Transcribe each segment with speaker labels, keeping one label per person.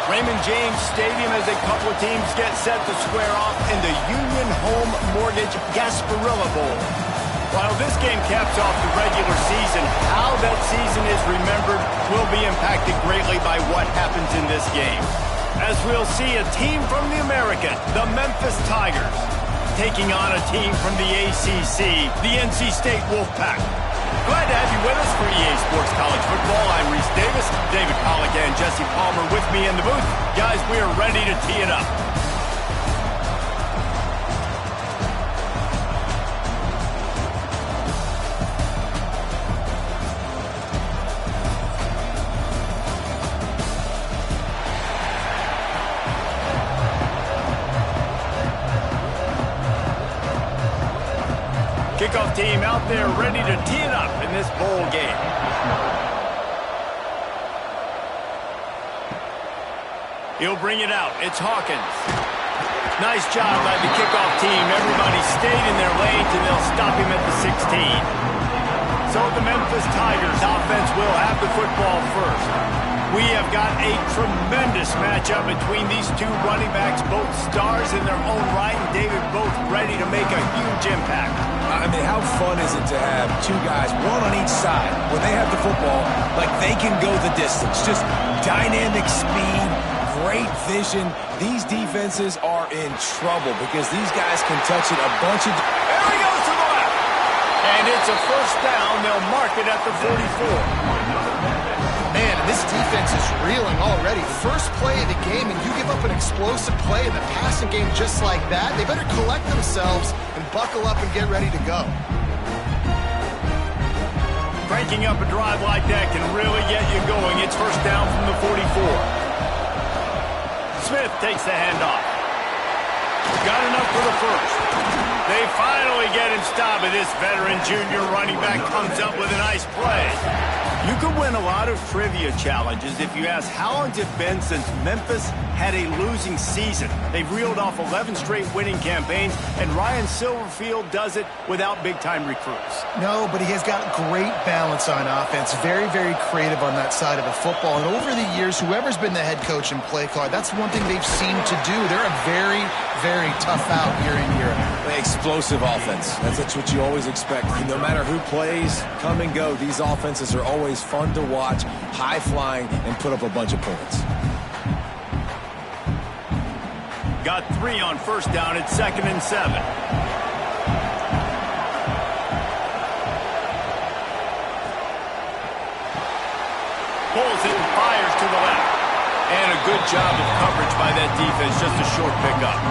Speaker 1: Raymond James Stadium as a couple of teams get set to square off in the Union Home Mortgage Gasparilla Bowl. While this game caps off the regular season, how that season is remembered will be impacted greatly by what happens in this game. As we'll see a team from the American, the Memphis Tigers, taking on a team from the ACC, the NC State Wolfpack. Glad to have you with us for EA Sports College Football. I'm Reese Davis, David Pollack and Jesse Palmer with me in the booth. Guys, we are ready to tee it up. Kickoff team out there ready to tee it up in this bowl game. He'll bring it out. It's Hawkins. Nice job by the kickoff team. Everybody stayed in their lanes, and they'll stop him at the 16. So the Memphis Tigers offense will have the football first. We have got a tremendous matchup between these two running backs, both stars in their own right, and David both ready to make a huge impact.
Speaker 2: I mean, how fun is it to have two guys, one on each side, when they have the football, like they can go the distance. Just dynamic speed, great vision. These defenses are in trouble because these guys can touch it a bunch of...
Speaker 1: There he goes to the left. And it's a first down. They'll mark it at the 44.
Speaker 3: Man, this defense is reeling already. First play of the game, and you give up an explosive play in the passing game just like that. They better collect themselves and buckle up and get ready to go.
Speaker 1: Cranking up a drive like that can really get you going. It's first down from the 44. Smith takes the handoff. Got enough for the first. They finally get him stopped, and this veteran junior running back comes up with a nice play. You could win a lot of trivia challenges if you ask how long it's been since Memphis had a losing season. They've reeled off 11 straight winning campaigns, and Ryan Silverfield does it without big-time recruits.
Speaker 3: No, but he has got great balance on offense. Very, very creative on that side of the football. And over the years, whoever's been the head coach and play caller, that's one thing they've seemed to do. They're a very, very tough out year in, year out.
Speaker 2: Explosive offense. That's what you always expect. No matter who plays, come and go, these offenses are always fun to watch, high-flying, and put up a bunch of points.
Speaker 1: Got 3 on first down at 2nd and 7. Pulls it and fires to the left. And a good job of coverage by that defense, just a short pickup.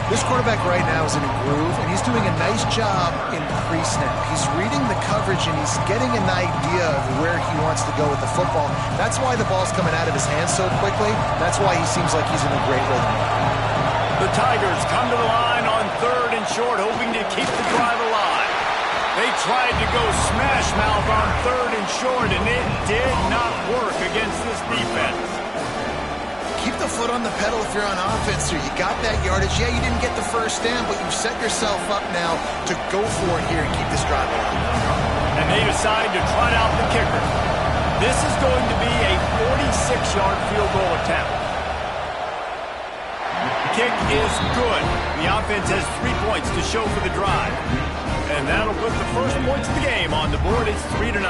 Speaker 3: This quarterback right now is in a groove, and he's doing a nice job in pre-snap. He's reading the coverage, and he's getting an idea of where he wants to go with the football. That's why the ball's coming out of his hands so quickly. That's why he seems like he's in a great rhythm.
Speaker 1: The Tigers come to the line on 3rd and short, hoping to keep the drive alive. They tried to go smash mouth on 3rd and short, and it did not work against this defense.
Speaker 3: Keep the foot on the pedal if you're on offense here. You got that yardage. Yeah, you didn't get the first down, but you've set yourself up now to go for it here and keep this drive alive.
Speaker 1: And they decide to trot out the kicker. This is going to be a 46-yard field goal attempt. Kick is good. The offense has 3 points to show for the drive. And that'll put the first points of the game on the board. It's 3-0.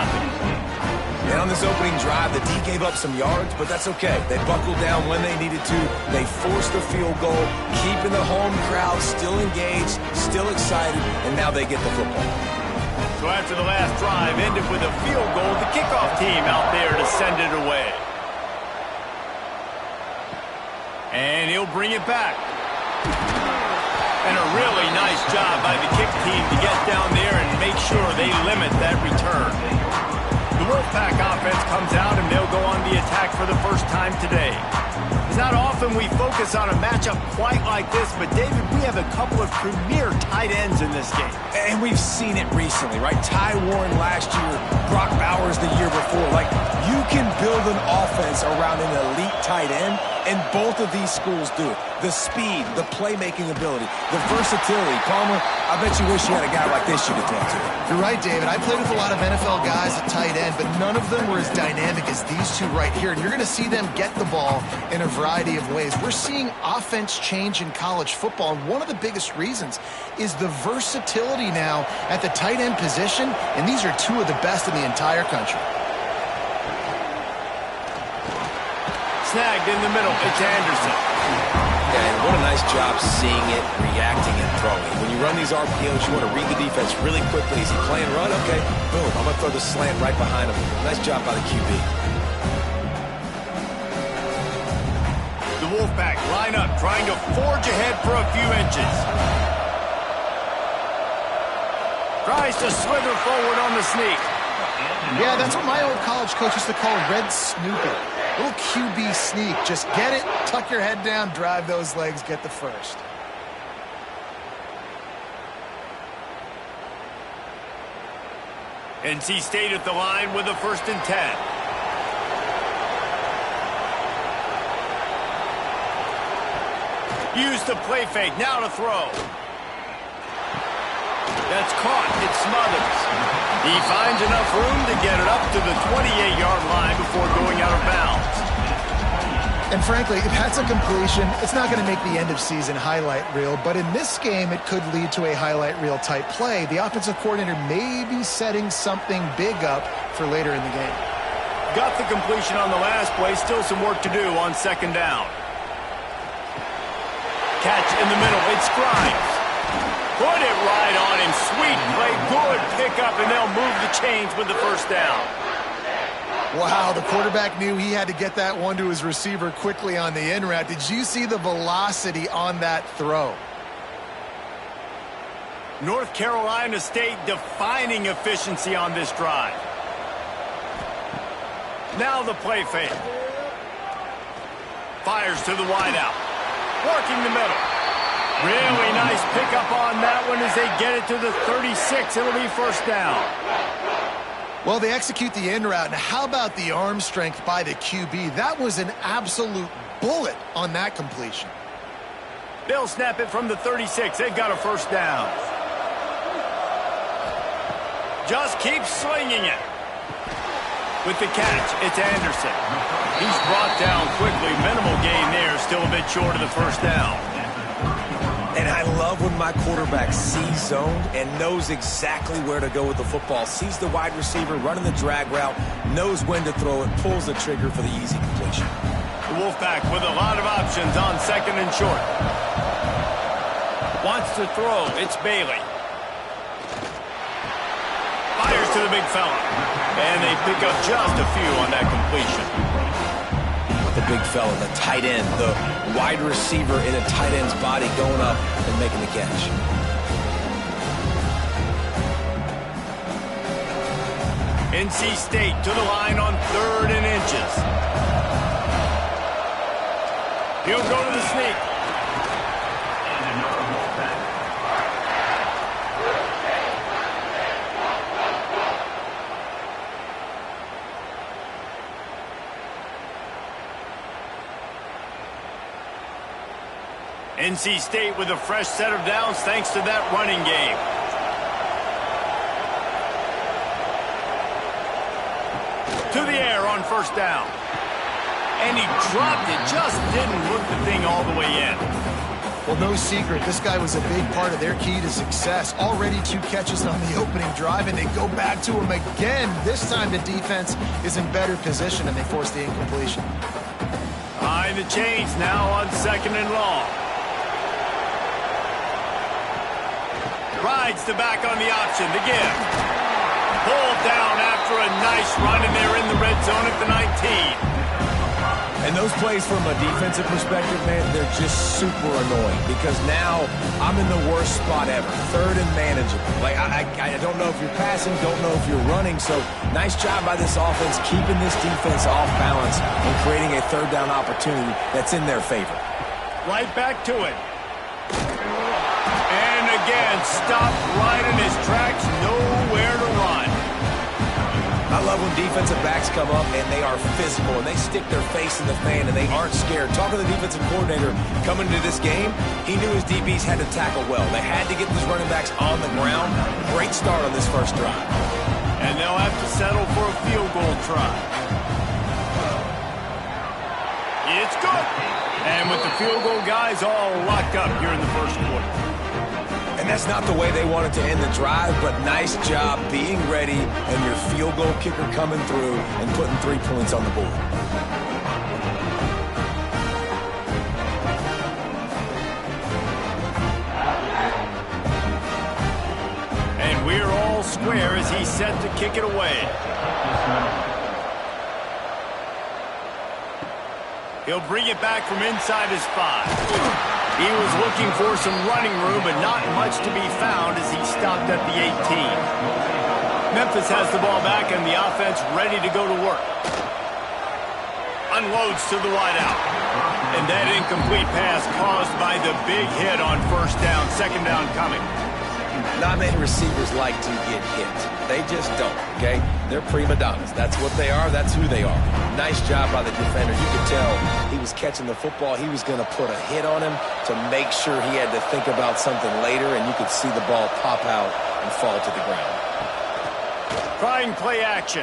Speaker 2: And on this opening drive, the D gave up some yards, but that's okay. They buckled down when they needed to. They forced the field goal, keeping the home crowd still engaged, still excited, and now they get the football.
Speaker 1: So after the last drive ended with a field goal, the kickoff team out there to send it away. And he'll bring it back. And a really nice job by the kick team to get down there and make sure they limit that return. The WOLFPACK offense comes out, and they'll go on the attack for the first time today. It's not often we focus on a matchup quite like this, but, David, we have a couple of premier tight ends in this game.
Speaker 2: And we've seen it recently, right? Ty Warren last year, Brock Bowers the year before. Like, you can build an offense around an elite tight end, and both of these schools do it. The speed, the playmaking ability, the versatility. Palmer, I bet you wish you had a guy like this you could throw to.
Speaker 3: You're right, David. I played with a lot of NFL guys at tight end, but none of them were as dynamic as these two right here. return, you're going to see them get the ball in a variety of ways. We're seeing offense change in college football, and one of the biggest reasons is the versatility now at the tight end position, and these are two of the best in the entire country.
Speaker 1: Snagged in the middle. It's Anderson.
Speaker 2: Yeah, and what a nice job seeing it, reacting, and throwing. When you run these RPOs, you want to read the defense really quickly. Is he playing run? Okay, boom. I'm going to throw the slant right behind him. Nice job by the QB.
Speaker 1: The Wolfpack line up, trying to forge ahead for a few inches. Tries to slither forward on the sneak.
Speaker 3: Yeah, that's what my old college coach used to call red snooping. Little QB sneak. Just get it, tuck your head down, drive those legs, get the first.
Speaker 1: NC State at the line with a 1st and 10. Use the play fake, now to throw. That's caught, it smothers. He finds enough room to get it up to the 28-yard line before going out of bounds.
Speaker 3: And frankly, if that's a completion, it's not going to make the end-of-season highlight reel, but in this game, it could lead to a highlight reel type play. The offensive coordinator may be setting something big up for later in the game.
Speaker 1: Got the completion on the last play, still some work to do on 2nd down. Catch in the middle, it's Grimes. Put it right on him, sweet play, good pickup, and they'll move the chains with the 1st down.
Speaker 3: Wow, the quarterback knew he had to get that one to his receiver quickly on the in route. Did you see the velocity on that throw?
Speaker 1: North Carolina State defining efficiency on this drive. Now the play fake. Fires to the wideout. Working the middle. Really nice pickup on that one as they get it to the 36. It'll be 1st down.
Speaker 3: Well, they execute the in route. Now, how about the arm strength by the QB? That was an absolute bullet on that completion.
Speaker 1: They'll snap it from the 36. They've got a 1st down. Just keep slinging it. With the catch, it's Anderson. He's brought down quickly. Minimal gain there. Still a bit short of the 1st down.
Speaker 2: And I love when my quarterback sees zoned and knows exactly where to go with the football. Sees the wide receiver running the drag route, knows when to throw it, pulls the trigger for the easy completion.
Speaker 1: The Wolfpack with a lot of options on 2nd and short. Wants to throw. It's Bailey. Fires to the big fella. And they pick up just a few on that completion.
Speaker 2: The big fella, the tight end, the wide receiver in a tight end's body going up and making the catch.
Speaker 1: NC State to the line on 3rd and inches. He'll go to the sneak. NC State with a fresh set of downs thanks to that running game. To the air on 1st down. And he dropped it, just didn't look the thing all the way in.
Speaker 3: Well, no secret, this guy was a big part of their key to success. Already 2 catches on the opening drive, and they go back to him again. This time the defense is in better position, and they force the incompletion.
Speaker 1: Behind the chains now on 2nd and long. Rides the back on the option, the give. Pulled down after a nice run, and they're in the red zone at the 19.
Speaker 2: And those plays from a defensive perspective, man, they're just super annoying because now I'm in the worst spot ever. 3rd and manageable. Like, I don't know if you're passing, don't know if you're running. So nice job by this offense keeping this defense off balance and creating a 3rd down opportunity that's in their favor.
Speaker 1: Right back to it. And again, stopped right in his tracks, nowhere to run.
Speaker 2: I love when defensive backs come up and they are physical and they stick their face in the fan and they aren't scared. Talking to the defensive coordinator coming into this game, he knew his DBs had to tackle well. They had to get these running backs on the ground. Great start on this 1st drive.
Speaker 1: And they'll have to settle for a field goal try. It's good. And with the field goal guys all locked up here in the first quarter.
Speaker 2: And that's not the way they wanted to end the drive, but nice job being ready and your field goal kicker coming through and putting 3 points on the board.
Speaker 1: And we're all square as he's set to kick it away. He'll bring it back from inside his 5. He was looking for some running room, but not much to be found as he stopped at the 18. Memphis has the ball back and the offense ready to go to work. Unloads to the wideout. And that incomplete pass caused by the big hit on first down, second down coming.
Speaker 2: Not many receivers like to get hit. They just don't, okay? They're prima donnas. That's what they are. That's who they are. Nice job by the defender. You could tell he was catching the football. He was going to put a hit on him to make sure he had to think about something later, and you could see the ball pop out and fall to the ground.
Speaker 1: Trying play action.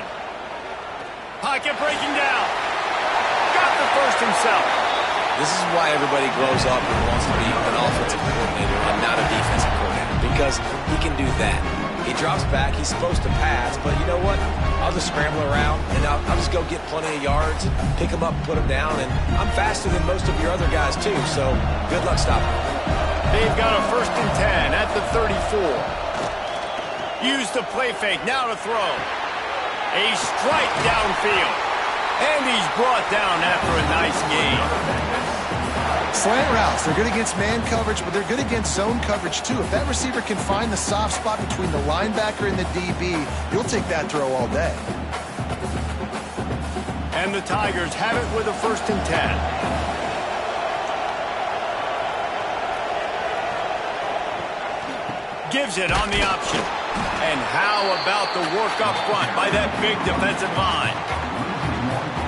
Speaker 1: Pocket breaking down. Got the first himself.
Speaker 2: This is why everybody grows up and wants to be an offensive coordinator and not a defensive coordinator, because he can do that. He drops back. He's supposed to pass, but you know what? I'll just scramble around, and I'll just go get plenty of yards, pick them up, put them down, and I'm faster than most of your other guys, too, so good luck stopping.
Speaker 1: They've got a 1st and 10 at the 34. Use the play fake, now to throw. A strike downfield. And he's brought down after a nice gain.
Speaker 3: Slant routes, they're good against man coverage, but they're good against zone coverage too. If that receiver can find the soft spot between the linebacker and the DB, you'll take that throw all day.
Speaker 1: And the Tigers have it with a 1st and 10. Gives it on the option. And how about the work up front by that big defensive line?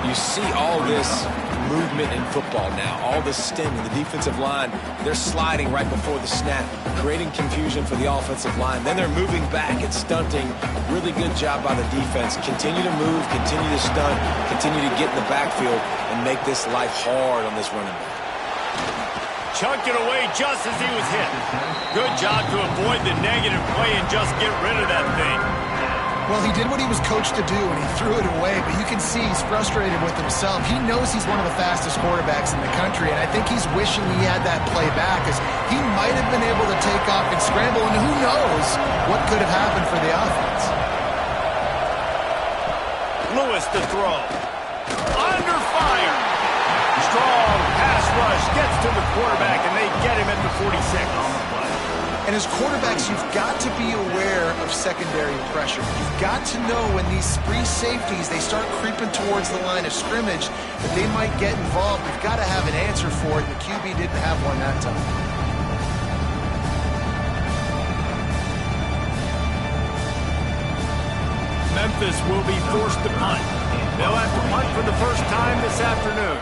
Speaker 2: You see all this movement in football now, all the stemming, the defensive line, they're sliding right before the snap, creating confusion for the offensive line. Then they're moving back and stunting. Really good job by the defense. Continue to move, continue to stunt, continue to get in the backfield and make this life hard on this running back.
Speaker 1: Chunked it away just as he was hit. Good job to avoid the negative play and just get rid of that thing.
Speaker 3: Well, he did what he was coached to do, and he threw it away, but you can see he's frustrated with himself. He knows he's one of the fastest quarterbacks in the country, and I think he's wishing he had that play back, as he might have been able to take off and scramble, and who knows what could have happened for the offense.
Speaker 1: Lewis to throw. Under fire. Strong pass rush gets to the quarterback, and they get him at the 46.
Speaker 3: And as quarterbacks, you've got to be aware of secondary pressure. You've got to know when these free safeties, they start creeping towards the line of scrimmage, that they might get involved. You've got to have an answer for it, and the QB didn't have one that time.
Speaker 1: Memphis will be forced to punt. They'll have to punt for the first time this afternoon.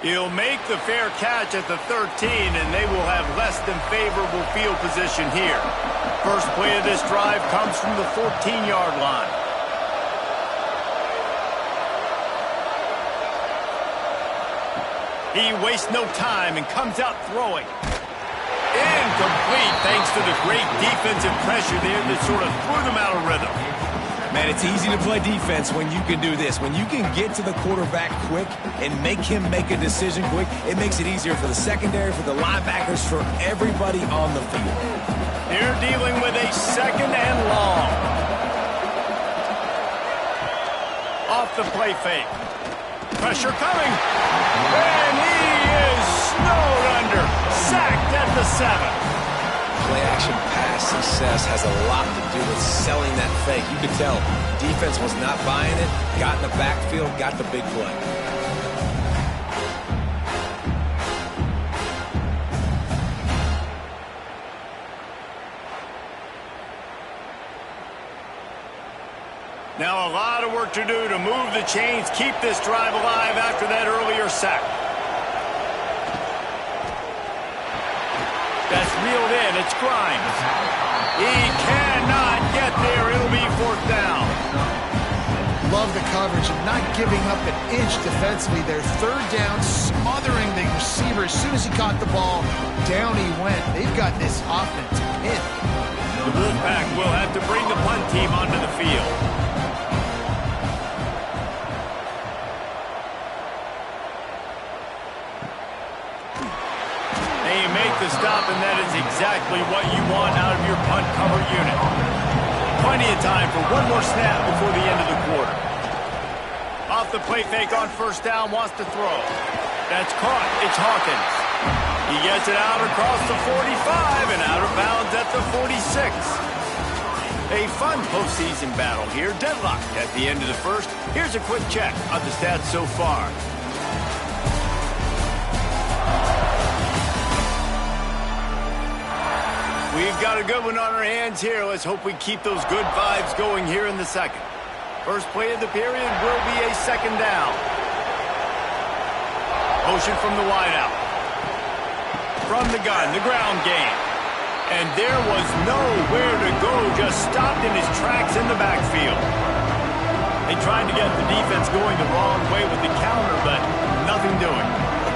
Speaker 1: He'll make the fair catch at the 13, and they will have less than favorable field position here. First play of this drive comes from the 14-yard line. He wastes no time and comes out throwing. Incomplete thanks to the great defensive pressure there that sort of threw them out of rhythm.
Speaker 2: Man, it's easy to play defense when you can do this. When you can get to the quarterback quick and make him make a decision quick, it makes it easier for the secondary, for the linebackers, for everybody on the field.
Speaker 1: They're dealing with a 2nd and long. Off the play fake. Pressure coming. And he is snowed under. Sacked at the 7.
Speaker 2: Play-action pass success has a lot to do with selling that fake. You could tell defense was not buying it, got in the backfield, got the big play.
Speaker 1: Now a lot of work to do to move the chains, keep this drive alive after that earlier sack. That's reeled in. It's Grimes. He cannot get there. It'll be 4th down.
Speaker 3: Love the coverage and not giving up an inch defensively. Their third down, smothering the receiver. As soon as he caught the ball, down he went. They've got this offense pinned.
Speaker 1: The Wolfpack will have to bring the punt team onto the field. And you make the stop, and that is exactly what you want out of your punt cover unit. Plenty of time for one more snap before the end of the quarter. Off the play fake on first down, wants to throw. That's caught. It's Hawkins. He gets it out across the 45 and out of bounds at the 46. A fun postseason battle here. Deadlocked at the end of the first. Here's a quick check of the stats so far. We've got a good one on our hands here. Let's hope we keep those good vibes going here in the second. First play of the period will be a second down. Motion from the wideout. From the gun, the ground game. And there was nowhere to go, just stopped in his tracks in the backfield. They tried to get the defense going the wrong way with the counter, but nothing doing.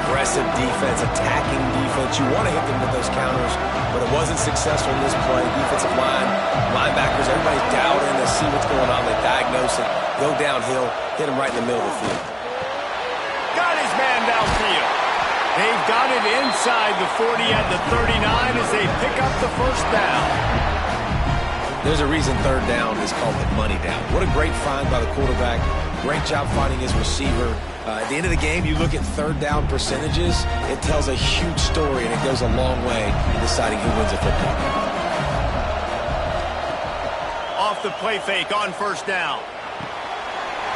Speaker 2: Aggressive defense, attacking defense. You want to hit them with those counters, but it wasn't successful in this play. Defensive line, linebackers, everybody's dialed in to see what's going on. They diagnose it, go downhill, hit him right in the middle of the field.
Speaker 1: Got his man downfield. They've got it inside the 40 at the 39 as they pick up the first down.
Speaker 2: There's a reason third down is called the money down. What a great find by the quarterback. Great job finding his receiver. At the end of the game, you look at third down percentages, it tells a huge story, and it goes a long way in deciding who wins a football game.
Speaker 1: Off the play fake on first down.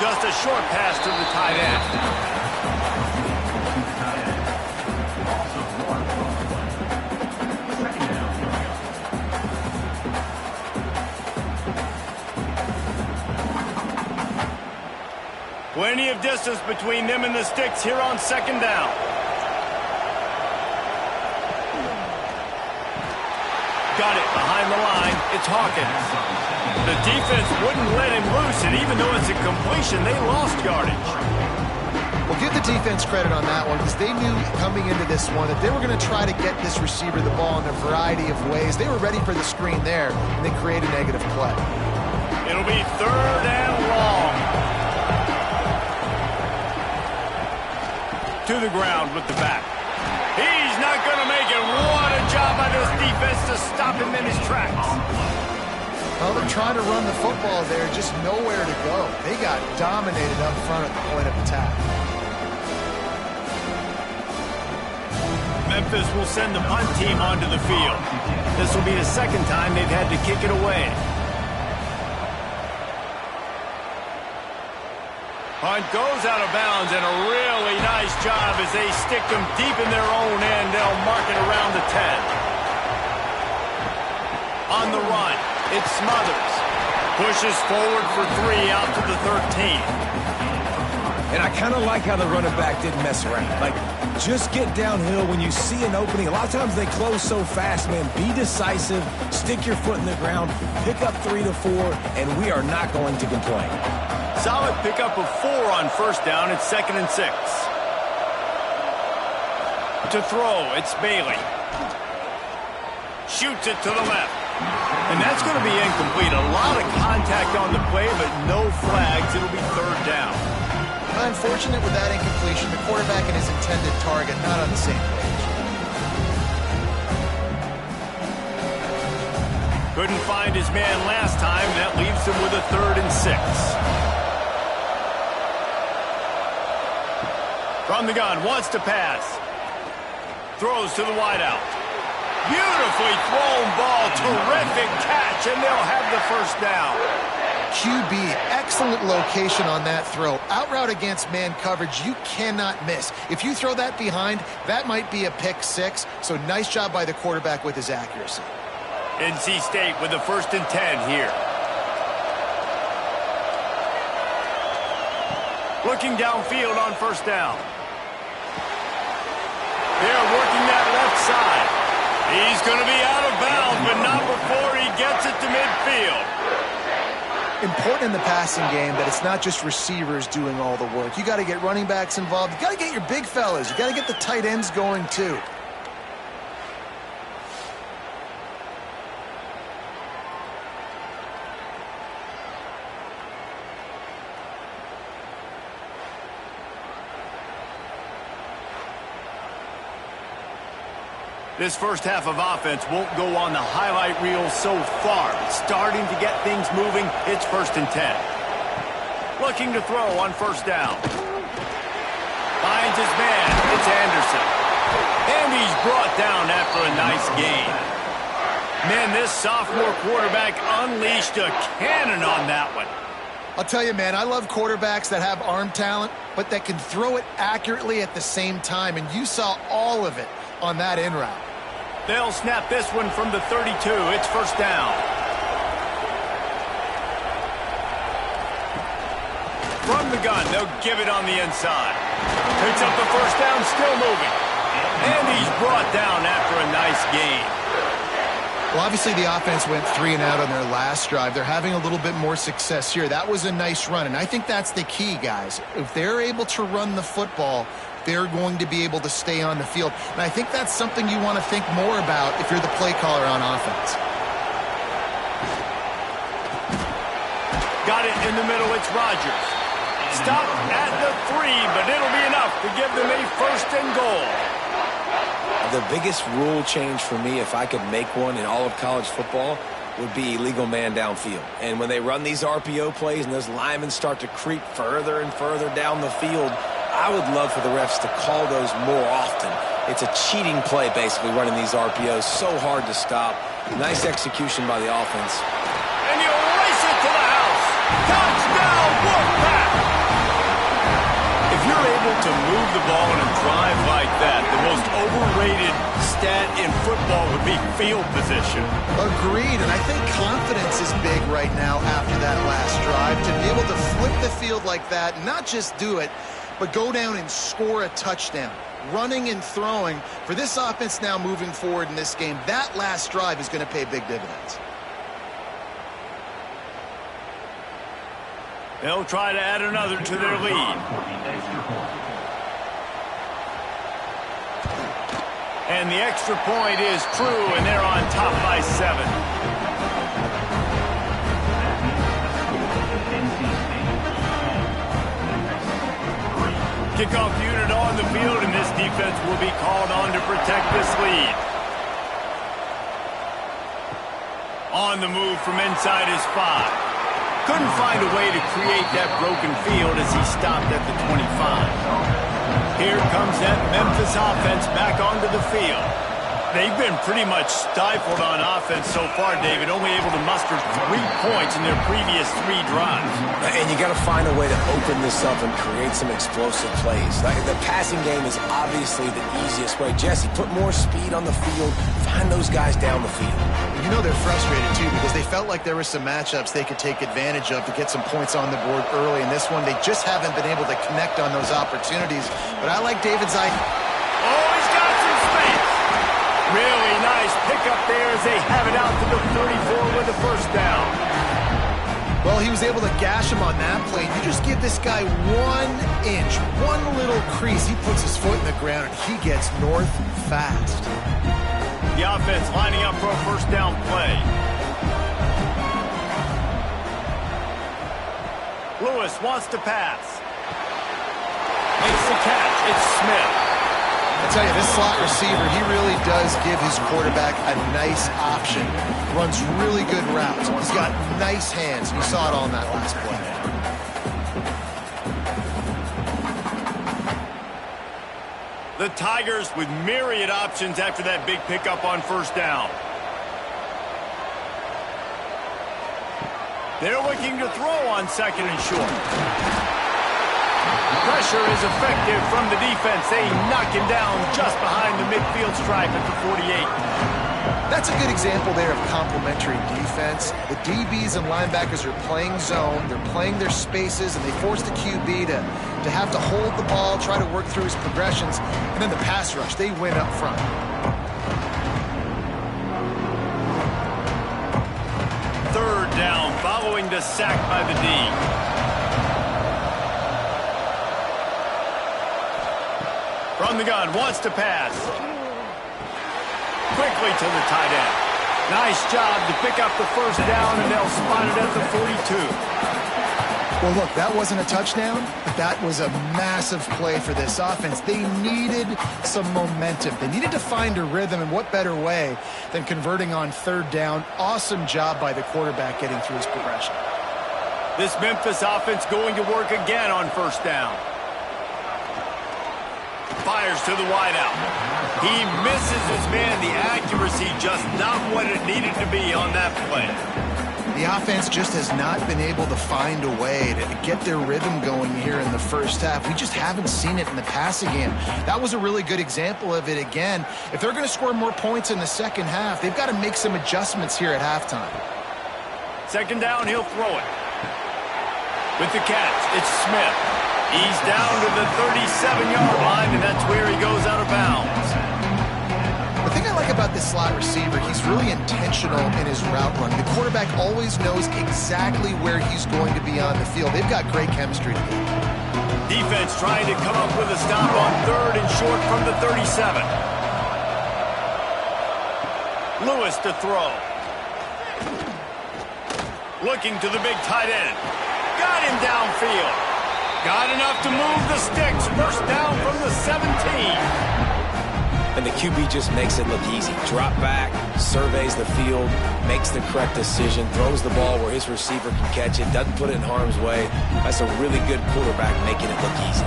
Speaker 1: Just a short pass to the tight end. Plenty of distance between them and the sticks here on second down. Got it behind the line. It's Hawkins. The defense wouldn't let him loose, and even though it's a completion, they lost yardage.
Speaker 3: Well, give the defense credit on that one because they knew coming into this one that they were going to try to get this receiver the ball in a variety of ways. They were ready for the screen there, and they create a negative play.
Speaker 1: It'll be third and long. To the ground with the back. He's not going to make it. What a job by this defense to stop him in his tracks.
Speaker 3: Well, they're trying to run the football there, just nowhere to go. They got dominated up front at the point of attack.
Speaker 1: Memphis will send the punt team onto the field. This will be the second time they've had to kick it away. Punt goes out of bounds, and a really nice job as they stick them deep in their own end. They'll mark it around the 10. On the run, it's Smothers. Pushes forward for 3 out to the 13.
Speaker 2: And I kind of like how the running back didn't mess around. Like, just get downhill when you see an opening. A lot of times they close so fast, man. Be decisive, stick your foot in the ground, pick up 3 to 4, and we are not going to complain.
Speaker 1: Solid pickup of 4 on first down. It's 2nd and 6. To throw, it's Bailey. Shoots it to the left. And that's going to be incomplete. A lot of contact on the play, but no flags. It'll be third down.
Speaker 3: Unfortunate with that incompletion. The quarterback and his intended target not on the same page.
Speaker 1: Couldn't find his man last time. That leaves him with a 3rd and 6. From the gun, wants to pass. Throws to the wideout. Beautifully thrown ball. Terrific catch, and they'll have the first down.
Speaker 3: QB, excellent location on that throw. Out route against man coverage, you cannot miss. If you throw that behind, that might be a pick 6. So nice job by the quarterback with his accuracy.
Speaker 1: NC State with the 1st and 10 here. Looking downfield on first down. They're working that left side. He's going to be out of bounds, but not before he gets it to midfield.
Speaker 3: important in the passing game that it's not just receivers doing all the work. You got to get running backs involved. You got to get your big fellas. You got to get the tight ends going too.
Speaker 1: This first half of offense won't go on the highlight reel so far. It's starting to get things moving. It's 1st and 10. Looking to throw on first down. Finds his man. It's Anderson. And he's brought down after a nice gain. Man, this sophomore quarterback unleashed a cannon on that one.
Speaker 3: I'll tell you, man, I love quarterbacks that have arm talent, but that can throw it accurately at the same time. And you saw all of it on that in route.
Speaker 1: They'll snap this one from the 32. It's first down. From the gun, they'll give it on the inside. Picks up the first down, still moving. And he's brought down after a nice gain.
Speaker 3: Well, obviously the offense went 3 and out on their last drive. They're having a little bit more success here. That was a nice run, and I think that's the key, guys. If they're able to run the football, they're going to be able to stay on the field. And I think that's something you want to think more about if you're the play caller on offense.
Speaker 1: Got it in the middle, it's Rodgers. Stop at the 3, but it'll be enough to give them a 1st and goal.
Speaker 2: The biggest rule change for me, if I could make one in all of college football, would be illegal man downfield. And when they run these RPO plays and those linemen start to creep further and further down the field, I would love for the refs to call those more often. It's a cheating play, basically, running these RPOs. So hard to stop. Nice execution by the offense.
Speaker 1: And you race it to the house. Touchdown, Wolfpack! If you're able to move the ball in a drive like that, the most overrated stat in football would be field position.
Speaker 3: Agreed, and I think confidence is big right now after that last drive. To be able to flip the field like that, not just do it, but go down and score a touchdown. Running and throwing. For this offense now moving forward in this game, that last drive is going to pay big dividends.
Speaker 1: They'll try to add another to their lead. And the extra point is true, and they're on top by 7. Kickoff unit on the field, and this defense will be called on to protect this lead. On the move from inside his 5. Couldn't find a way to create that broken field as he stopped at the 25. Here comes that Memphis offense back onto the field. They've been pretty much stifled on offense so far, David, only able to muster 3 points in their previous 3 drives.
Speaker 2: And you got to find a way to open this up and create some explosive plays. Like, the passing game is obviously the easiest way. Jesse, put more speed on the field. Find those guys down the field.
Speaker 3: You know they're frustrated, too, because they felt like there were some matchups they could take advantage of to get some points on the board early. In this one, they just haven't been able to connect on those opportunities. But I like David's idea.
Speaker 1: Oh, he's got some space. Really nice pickup there as they have it out to the 34 with the first down.
Speaker 3: Well, he was able to gash him on that play. You just give this guy 1 inch, one little crease. He puts his foot in the ground, and he gets north fast.
Speaker 1: The offense lining up for a first down play. Lewis wants to pass. Makes the catch. It's Smith.
Speaker 3: I tell you, this slot receiver, he really does give his quarterback a nice option. Runs really good routes. He's got nice hands. You saw it all in that last play.
Speaker 1: The Tigers with myriad options after that big pickup on first down. They're looking to throw on 2nd and short. Pressure is effective from the defense. They knock him down just behind the midfield stripe at the 48.
Speaker 3: That's a good example there of complementary defense. The DBs and linebackers are playing zone. They're playing their spaces, and they force the QB to have to hold the ball, try to work through his progressions. And then the pass rush, they win up front.
Speaker 1: third down following the sack by the D. From the gun, wants to pass. Quickly to the tight end. Nice job to pick up the first down, and they'll spot it at the 42.
Speaker 3: Well, look, that wasn't a touchdown, but that was a massive play for this offense. They needed some momentum. They needed to find a rhythm, and what better way than converting on third down. Awesome job by the quarterback getting through his progression.
Speaker 1: This Memphis offense going to work again on first down. Fires to the wideout. He misses his man. The accuracy just not what it needed to be on that play.
Speaker 3: The offense just has not been able to find a way to get their rhythm going here in the first half. We just haven't seen it in the passing game. That was a really good example of it again. If they're going to score more points in the second half, they've got to make some adjustments here at halftime.
Speaker 1: Second down, he'll throw it. With the catch, it's Smith. He's down to the 37-yard line, and that's where he goes out of bounds.
Speaker 3: The thing I like about this slot receiver, he's really intentional in his route running. The quarterback always knows exactly where he's going to be on the field. They've got great chemistry together.
Speaker 1: Defense trying to come up with a stop on third and short from the 37. Lewis to throw. Looking to the big tight end. Got him downfield. Got enough to move the sticks. First down from the 17.
Speaker 2: And the QB just makes it look easy. Drop back, surveys the field, makes the correct decision, throws the ball where his receiver can catch it, doesn't put it in harm's way. That's a really good quarterback making it look easy.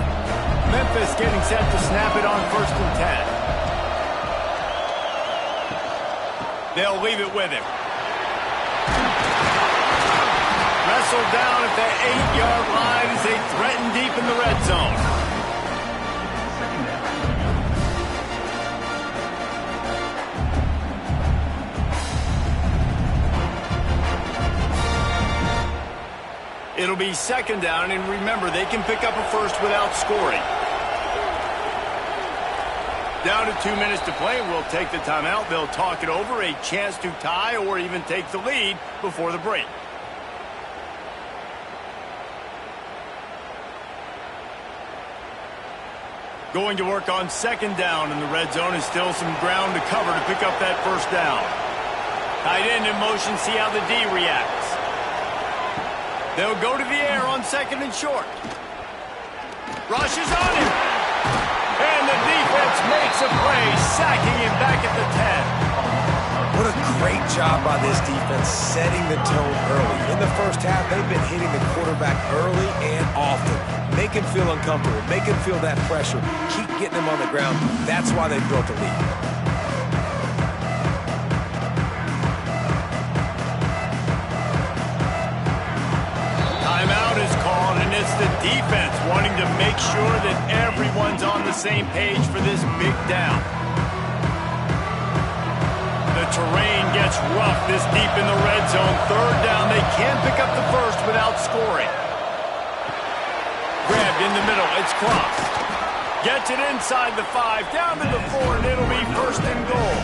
Speaker 1: Memphis getting set to snap it on first and 10. They'll leave it with him. Wrestled down at the 8-yard line as they threaten deep in the red zone. It'll be second down, and remember, they can pick up a first without scoring. Down to 2 minutes to play. We'll take the timeout. They'll talk it over, a chance to tie or even take the lead before the break. Going to work on second down in the red zone, and still some ground to cover to pick up that first down. Tight end in motion, see how the D reacts. They'll go to the air on second and short. Rushes on him. And the defense makes a play, sacking him back at the 10.
Speaker 2: What a great job by this defense setting the tone early. In the first half, they've been hitting the quarterback early and often. Make him feel uncomfortable. Make him feel that pressure. Keep getting him on the ground. That's why they built the lead.
Speaker 1: It's the defense wanting to make sure that everyone's on the same page for this big down. The terrain gets rough this deep in the red zone. Third down, they can pick up the first without scoring. Grabbed in the middle, it's crossed. Gets it inside the 5, down to the 4, and it'll be first and goal.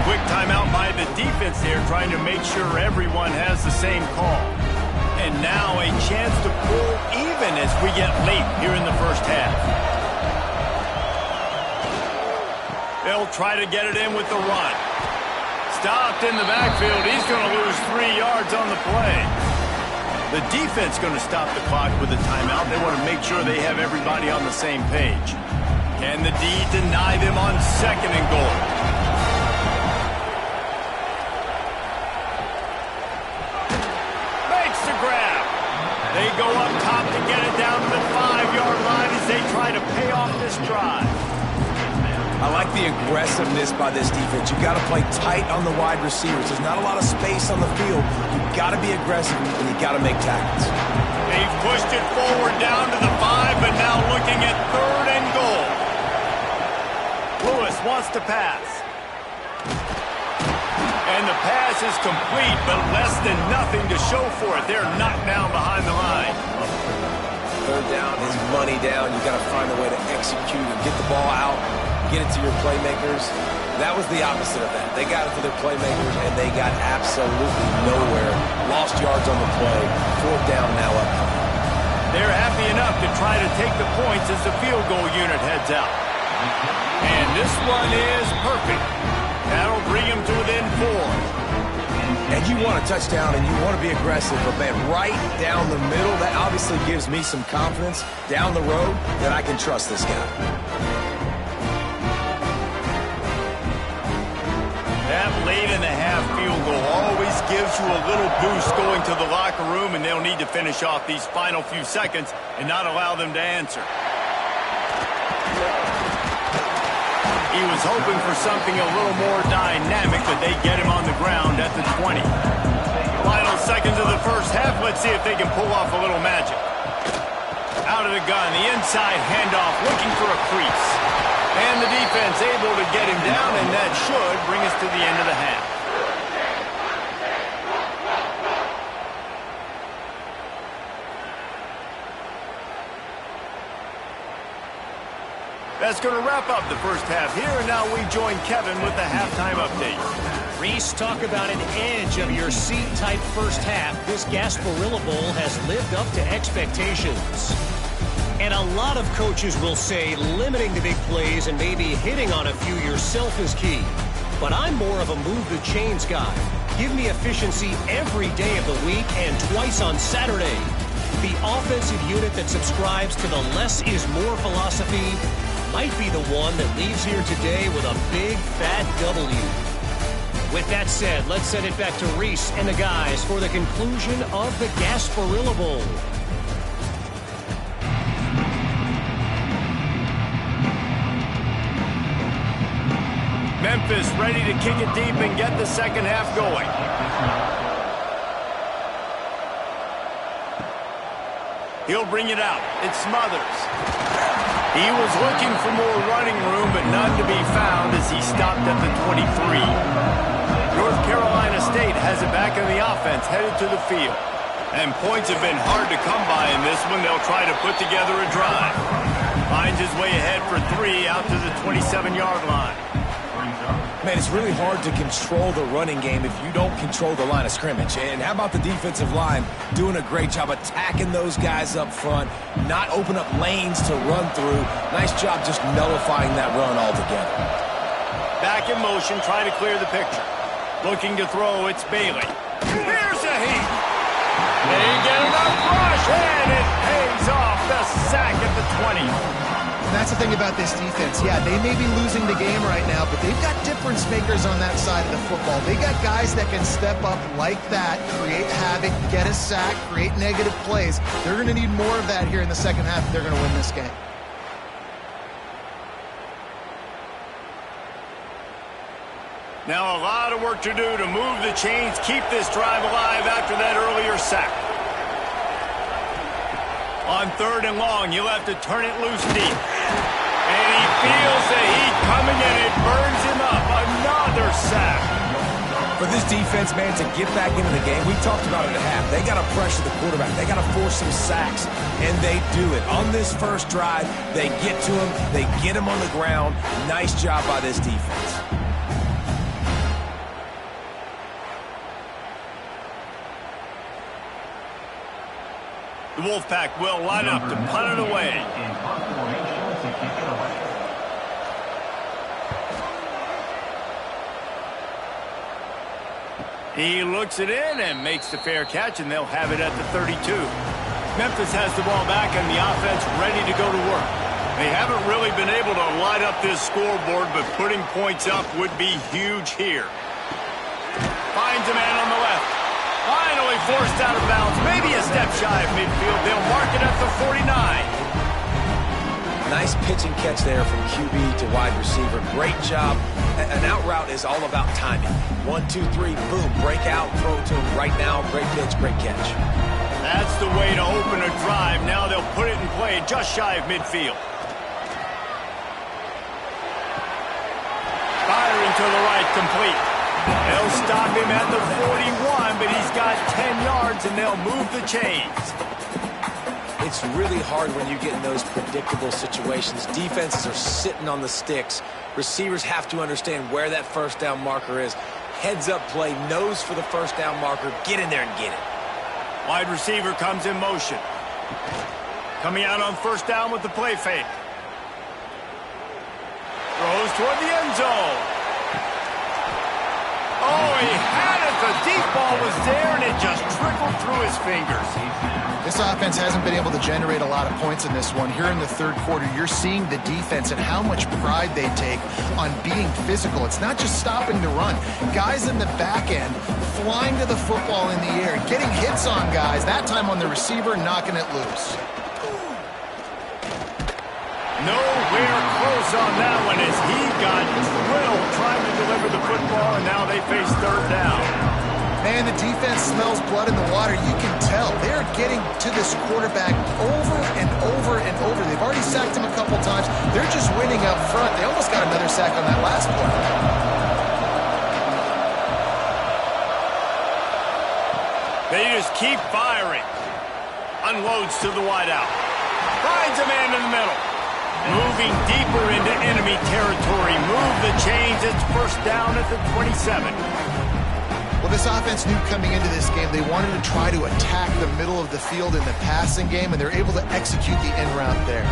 Speaker 1: Quick timeout by the defense there, trying to make sure everyone has the same call. And now a chance to pull even as we get late here in the first half. They'll try to get it in with the run. Stopped in the backfield. He's going to lose 3 yards on the play. The defense going to stop the clock with a timeout. They want to make sure they have everybody on the same page. Can the D deny them on second and goal? They go up top to get it down to the 5-yard line as they try to pay off this drive.
Speaker 2: I like the aggressiveness by this defense. You've got to play tight on the wide receivers. There's not a lot of space on the field. You've got to be aggressive, and you've got to make tackles.
Speaker 1: They've pushed it forward down to the 5, but now looking at third and goal. Lewis wants to pass. And the pass is complete, but less than nothing to show for it. They're knocked down behind the line.
Speaker 2: Third down is money down. You've got to find a way to execute and get the ball out, get it to your playmakers. That was the opposite of that. They got it to their playmakers, and they got absolutely nowhere. Lost yards on the play. 4th down now upcoming.
Speaker 1: They're happy enough to try to take the points as the field goal unit heads out. And this one is perfect. That'll bring him to within 4.
Speaker 2: And you want a touchdown, and you want to be aggressive, but, man, right down the middle, that obviously gives me some confidence down the road that I can trust this guy.
Speaker 1: That late-in-the-half field goal always gives you a little boost going to the locker room, and they'll need to finish off these final few seconds and not allow them to answer. He was hoping for something a little more dynamic, but they get him on the ground at the 20. Final seconds of the first half. Let's see if they can pull off a little magic. Out of the gun, the inside handoff, looking for a crease. And the defense able to get him down, and that should bring us to the end of the half. That's going to wrap up the first half here, and now we join Kevin with the halftime update.
Speaker 4: Reese, talk about an edge of your seat type first half. This Gasparilla Bowl has lived up to expectations. And a lot of coaches will say limiting the big plays and maybe hitting on a few yourself is key. But I'm more of a move the chains guy. Give me efficiency every day of the week and twice on Saturday. The offensive unit that subscribes to the less is more philosophy might be the one that leaves here today with a big fat W. With that said, let's send it back to Reese and the guys for the conclusion of the Gasparilla Bowl.
Speaker 1: Memphis ready to kick it deep and get the second half going. He'll bring it out. It's Smothers. He was looking for more running room, but none to be found as he stopped at the 23. North Carolina State has it back in the offense, headed to the field. And points have been hard to come by in this one. They'll try to put together a drive. Finds his way ahead for 3 out to the 27-yard line.
Speaker 2: Man, it's really hard to control the running game if you don't control the line of scrimmage. And how about the defensive line doing a great job attacking those guys up front, not open up lanes to run through. Nice job just nullifying that run altogether.
Speaker 1: Back in motion, trying to clear the picture. Looking to throw, it's Bailey. Here's a heat. They get enough rush, and it pays off the sack at the 20.
Speaker 3: And that's the thing about this defense. Yeah, they may be losing the game right now, but they've got difference makers on that side of the football. They got guys that can step up like that, create havoc, get a sack, create negative plays. They're going to need more of that here in the second half if they're going to win this game.
Speaker 1: Now a lot of work to do to move the chains, keep this drive alive after that earlier sack. On 3rd and long, you'll have to turn it loose deep. And he feels the heat coming, and it burns him up. Another sack.
Speaker 2: For this defense, man, to get back into the game, we talked about it at half. They got to pressure the quarterback. They got to force some sacks, and they do it. On this first drive, they get to him. They get him on the ground. Nice job by this defense.
Speaker 1: The Wolfpack will line up to punt it away. He looks it in and makes the fair catch, and they'll have it at the 32. Memphis has the ball back and the offense ready to go to work. They haven't really been able to light up this scoreboard, but putting points up would be huge here. Finds a man on the left. Finally forced out of bounds. Maybe a step shy of midfield. They'll mark it at the 49.
Speaker 2: Nice pitch and catch there from QB to wide receiver. Great job. An out route is all about timing. 1, 2, 3, boom. Break out, throw to him right now. Great pitch, great catch.
Speaker 1: That's the way to open a drive. Now they'll put it in play just shy of midfield. Firing to the right, complete. They'll stop him at the 41, but he's got 10 yards, and they'll move the chains.
Speaker 2: It's really hard when you get in those predictable situations. Defenses are sitting on the sticks, Receivers have to understand where that first down marker is. Heads up play, nose for the first down marker. Get in there and get it.
Speaker 1: Wide receiver comes in motion. Coming out on first down with the play fake. Throws toward the end zone. Oh, he had it. The deep ball was there, and it just trickled through his fingers.
Speaker 3: This offense hasn't been able to generate a lot of points in this one. Here in the third quarter, you're seeing the defense and how much pride they take on being physical. It's not just stopping the run. Guys in the back end flying to the football in the air, getting hits on guys, that time on the receiver, knocking it loose.
Speaker 1: Nowhere close on that one as he got drilled trying to deliver the football, and now they face third down.
Speaker 3: Man, the defense smells blood in the water. You can tell. They're getting to this quarterback over and over and over. They've already sacked him a couple times. They're just winning up front. They almost got another sack on that last play.
Speaker 1: They just keep firing. Unloads to the wideout. Finds a man in the middle. Moving deeper into enemy territory. Move the chains. It's first down at the 27.
Speaker 3: Well, this offense knew coming into this game they wanted to try to attack the middle of the field in the passing game, and they're able to execute the end route there.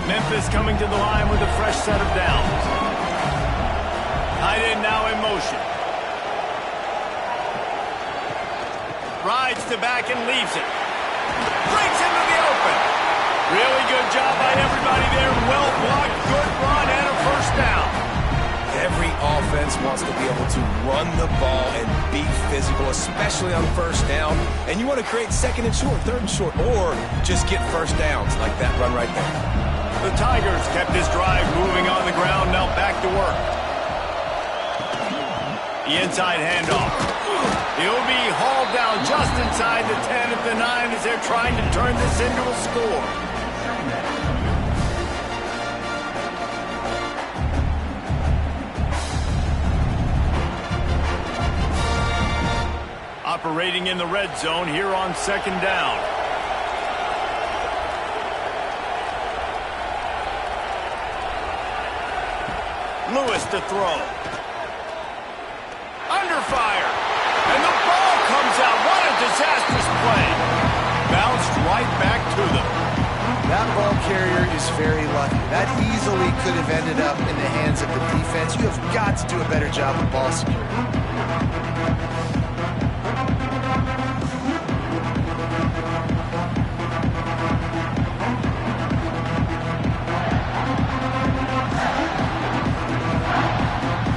Speaker 1: Memphis coming to the line with a fresh set of downs. Tight end now in motion. Rides to back and leaves it. Breaks into the open. Really good job by everybody there. Well blocked, good run, and a first down.
Speaker 2: Every offense wants to be able to run the ball and be physical, especially on first down. And you want to create second and short, third and short, or just get first downs like that run right there.
Speaker 1: The Tigers kept this drive moving on the ground, now back to work. The inside handoff. He'll be hauled down just inside the 10 at the 9 as they're trying to turn this into a score. Operating in the red zone here on second down. Lewis to throw. Under fire. And the ball comes out. What a disastrous play. Bounced right back to them.
Speaker 3: That ball carrier is very lucky. That easily could have ended up in the hands of the defense. You have got to do a better job of ball security.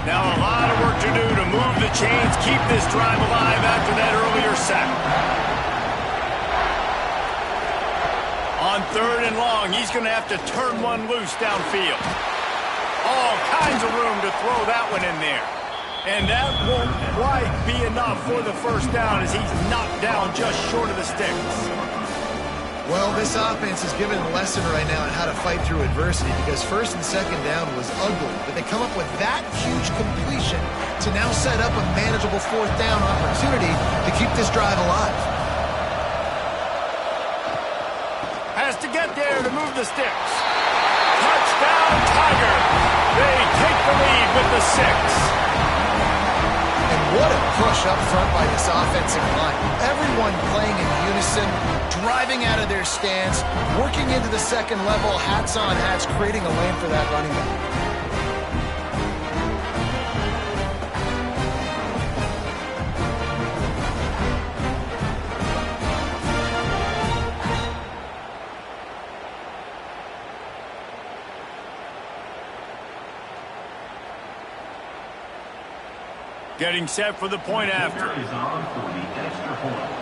Speaker 1: Now a lot of work to do to move the chains, keep this drive alive after that earlier sack. On third and long, he's going to have to turn one loose downfield. All kinds of room to throw that one in there. And that won't quite be enough for the first down as he's knocked down just short of the sticks.
Speaker 3: Well, this offense is given a lesson right now on how to fight through adversity because first and second down was ugly, but they come up with that huge completion to now set up a manageable fourth down opportunity to keep this drive alive.
Speaker 1: Has to get there to move the sticks. Touchdown, Tigers! They take the lead with the 6.
Speaker 3: And what a push up front by this offensive line. Everyone playing in unison, driving out of their stance, working into the second level, hats on hats, creating a lane for that running back.
Speaker 1: Getting set for the point after.
Speaker 5: Is on for the extra point.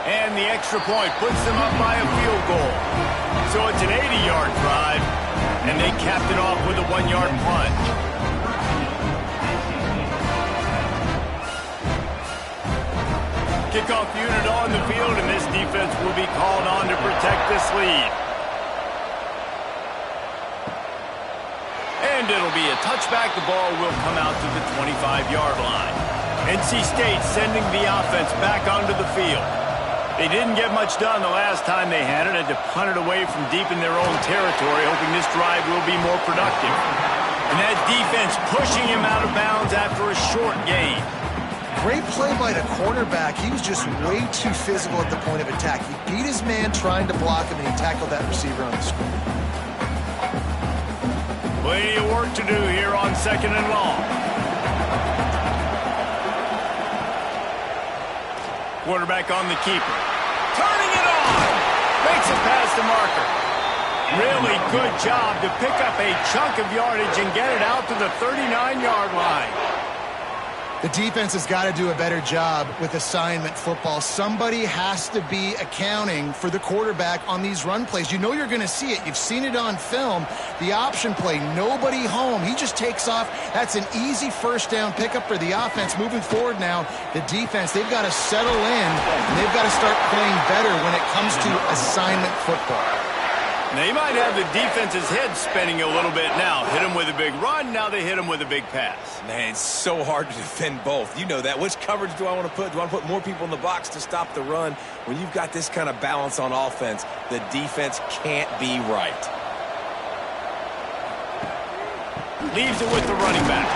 Speaker 1: And the extra point puts them up by a field goal. So it's an 80-yard drive, and they capped it off with a 1-yard plunge. Kickoff unit on the field, and this defense will be called on to protect this lead. And it'll be a touchback. The ball will come out to the 25-yard line. NC State sending the offense back onto the field. They didn't get much done the last time they had it. Had to punt it away from deep in their own territory, hoping this drive will be more productive. And that defense pushing him out of bounds after a short gain.
Speaker 3: Great play by the cornerback. He was just way too physical at the point of attack. He beat his man trying to block him, and he tackled that receiver on the screen.
Speaker 1: Plenty of work to do here on 2nd and long. Quarterback on the keeper. Turning it on. Makes it past the marker. Really good job to pick up a chunk of yardage and get it out to the 39-yard line.
Speaker 3: The defense has got to do a better job with assignment football. Somebody has to be accounting for the quarterback on these run plays. You know you're going to see it. You've seen it on film. The option play, nobody home. He just takes off. That's an easy first down pickup for the offense. Moving forward now, the defense, they've got to settle in, and they've got to start playing better when it comes to assignment football.
Speaker 1: They might have the defense's head spinning a little bit now. Hit him with a big run, now they hit him with a big pass.
Speaker 2: Man, it's so hard to defend both. You know that. Which coverage do I want to put? Do I want to put more people in the box to stop the run? When you've got this kind of balance on offense, the defense can't be right.
Speaker 1: Leaves it with the running back.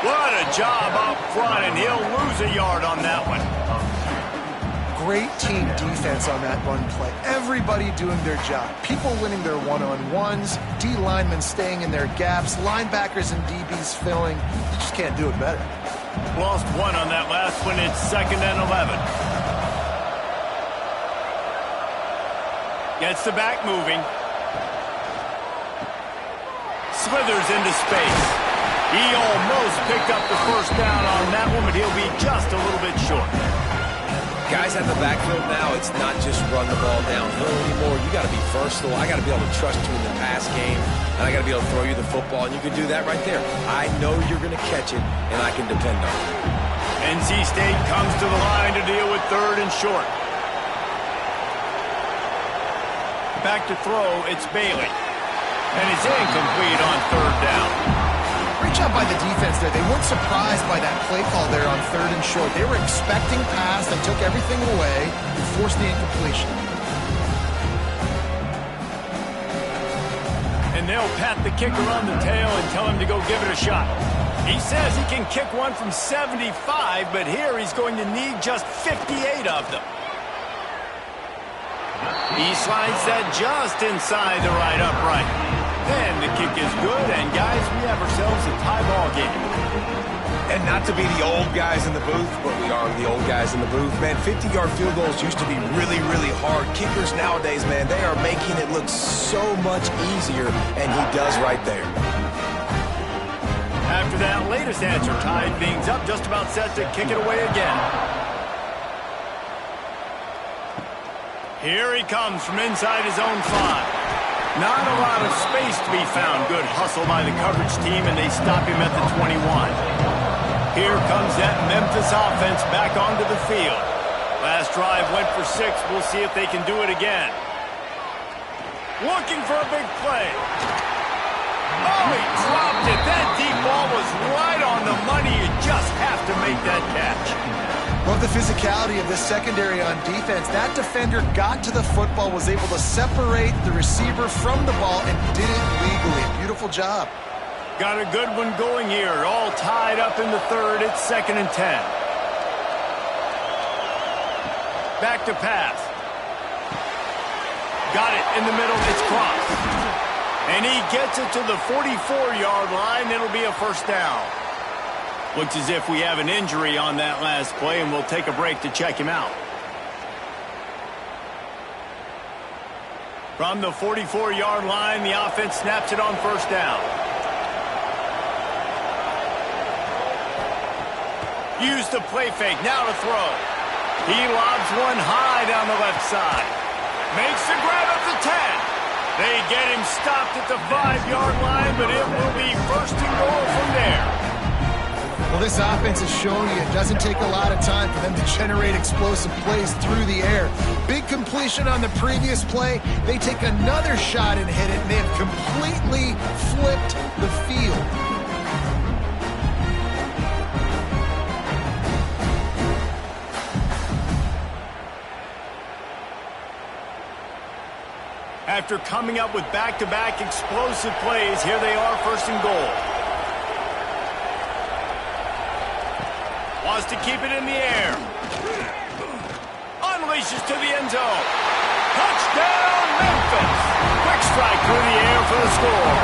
Speaker 1: What a job up front, and he'll lose a yard on that one.
Speaker 3: Great team defense on that run play. Everybody doing their job. People winning their one-on-ones, D linemen staying in their gaps, linebackers and DBs filling. You just can't do it better.
Speaker 1: Lost one on that last one. It's 2nd and 11. Gets the back moving. Slithers into space. He almost picked up the first down on that one, but he'll be just a little bit short.
Speaker 2: Guys have the backfield now. It's not just run the ball downhill anymore. You got to be versatile. I got to be able to trust you in the pass game, and I got to be able to throw you the football, and you can do that right there. I know you're going to catch it, and I can depend on it.
Speaker 1: NC State comes to the line to deal with 3rd and short. Back to throw, it's Bailey. And it's incomplete on 3rd down.
Speaker 3: Great job by the defense there. They weren't surprised by that play call there on 3rd and short. They were expecting pass. They took everything away and forced the incompletion.
Speaker 1: And they'll pat the kicker on the tail and tell him to go give it a shot. He says he can kick one from 75, but here he's going to need just 58 of them. He slides that just inside the right upright. And the kick is good, and guys, we have ourselves a tie ball game.
Speaker 2: And not to be the old guys in the booth, but we are the old guys in the booth, man. 50-yard field goals used to be really, really hard. Kickers nowadays, man, they are making it look so much easier, and he does right there.
Speaker 1: After that latest answer tied things up, just about set to kick it away again. Here he comes from inside his own 5. Not a lot of space to be found. Good hustle by the coverage team, and they stop him at the 21. Here comes that Memphis offense back onto the field. Last drive went for 6. We'll see if they can do it again. Looking for a big play. Oh, he dropped it. That deep ball was right on the money. You just have to make that catch.
Speaker 3: Love the physicality of this secondary on defense. That defender got to the football, was able to separate the receiver from the ball, and did it legally. Beautiful job.
Speaker 1: Got a good one going here. All tied up in the 3rd. It's 2nd and 10. Back to pass. Got it in the middle. It's crossed. And he gets it to the 44-yard line. It'll be a first down. Looks as if we have an injury on that last play, and we'll take a break to check him out. From the 44-yard line, the offense snaps it on first down. Use the play fake, now to throw. He lobs one high down the left side. Makes the grab at the 10. They get him stopped at the 5-yard line, but it will be first and goal from there.
Speaker 3: Well, this offense has shown you it doesn't take a lot of time for them to generate explosive plays through the air. Big completion on the previous play. They take another shot and hit it, and they have completely flipped the field.
Speaker 1: After coming up with back-to-back explosive plays, here they are, first and goal. Wants to keep it in the air. Unleashes to the end zone. Touchdown, Memphis. Quick strike through the air for the score.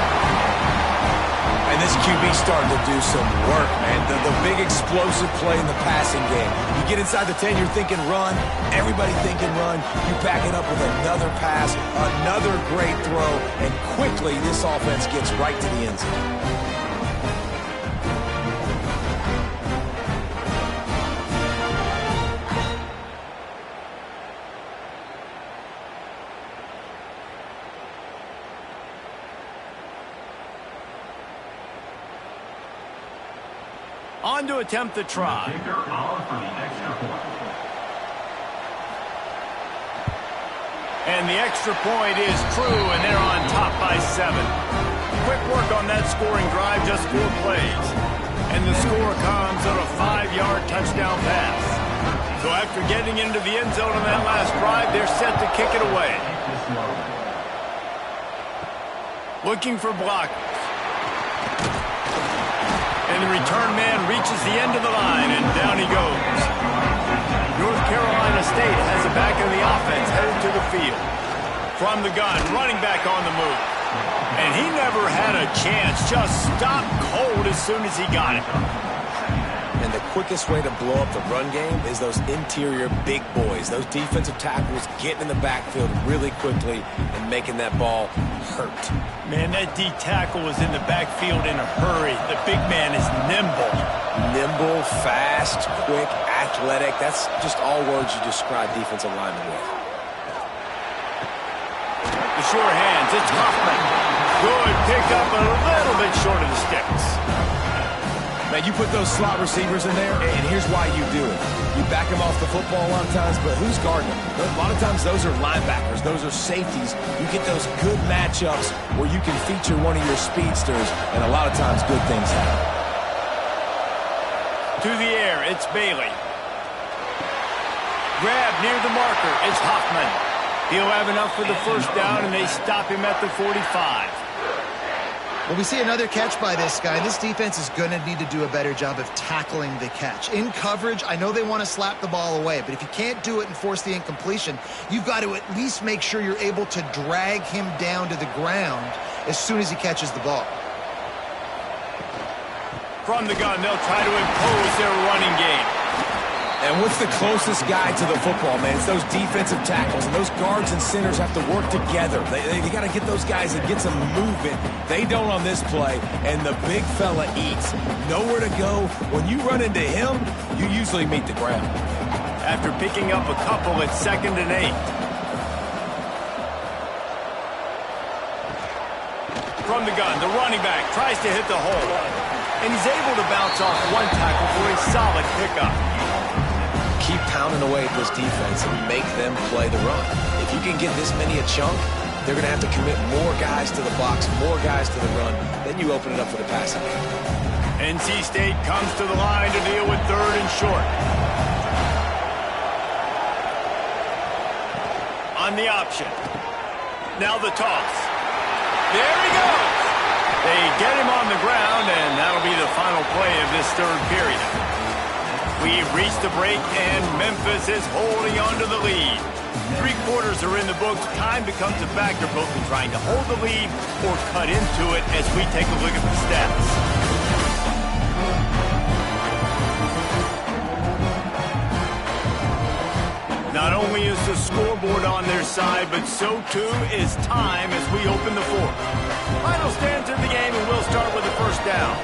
Speaker 2: And this QB starting to do some work, man. The big explosive play in the passing game. You get inside the 10, you're thinking run. Everybody thinking run. You back it up with another pass, another great throw, and quickly this offense gets right to the end zone.
Speaker 1: On to attempt the try.
Speaker 5: Kicker on for the extra point.
Speaker 1: And the extra point is true, and they're on top by 7. Quick work on that scoring drive, just 4 plays. And the score comes on a 5-yard touchdown pass. So after getting into the end zone on that last drive, they're set to kick it away. Looking for blockers. And the return man reaches the end of the line, and down he goes. North Carolina State has a back in the offense headed to the field. From the gun, running back on the move. And he never had a chance, just stopped cold as soon as he got it.
Speaker 2: And the quickest way to blow up the run game is those interior big boys, those defensive tackles getting in the backfield really quickly and making that ball hurt.
Speaker 1: Man, that D tackle was in the backfield in a hurry. The big man is nimble.
Speaker 2: Nimble, fast, quick, athletic. That's just all words you describe defensive linemen with.
Speaker 1: The sure hands, it's Hoffman. Good pickup, but a little bit short of the sticks.
Speaker 2: Man, you put those slot receivers in there, and here's why you do it. You back them off the football a lot of times, but who's guarding them? A lot of times those are linebackers. Those are safeties. You get those good matchups where you can feature one of your speedsters, and a lot of times good things happen.
Speaker 1: To the air, it's Bailey. Grab near the marker, it's Hoffman. He'll have enough for the first down, and they stop him at the 45.
Speaker 3: Well, we see another catch by this guy. This defense is going to need to do a better job of tackling the catch. In coverage, I know they want to slap the ball away, but if you can't do it and force the incompletion, you've got to at least make sure you're able to drag him down to the ground as soon as he catches the ball.
Speaker 1: From the gun, they'll try to impose their running game.
Speaker 2: And what's the closest guy to the football, man? It's those defensive tackles, and those guards and centers have to work together. They got to get those guys and get some movement. They don't on this play, and the big fella eats. Nowhere to go. When you run into him, you usually meet the ground.
Speaker 1: After picking up a couple, it's 2nd and 8. From the gun, the running back tries to hit the hole. And he's able to bounce off one tackle for a solid pickup.
Speaker 2: Keep pounding away at this defense and make them play the run. If you can get this many a chunk, they're going to have to commit more guys to the box, more guys to the run. Then you open it up for the passing game.
Speaker 1: NC State comes to the line to deal with 3rd and short. On the option. Now the toss. There he goes. They get him on the ground, and that'll be the final play of this 3rd period. We've reached the break, and Memphis is holding on to the lead. 3 quarters are in the books. Time becomes a factor both in trying to hold the lead or cut into it as we take a look at the stats. Not only is the scoreboard on their side, but so too is time as we open the 4th. Final stands in the game, and we'll start with the first down.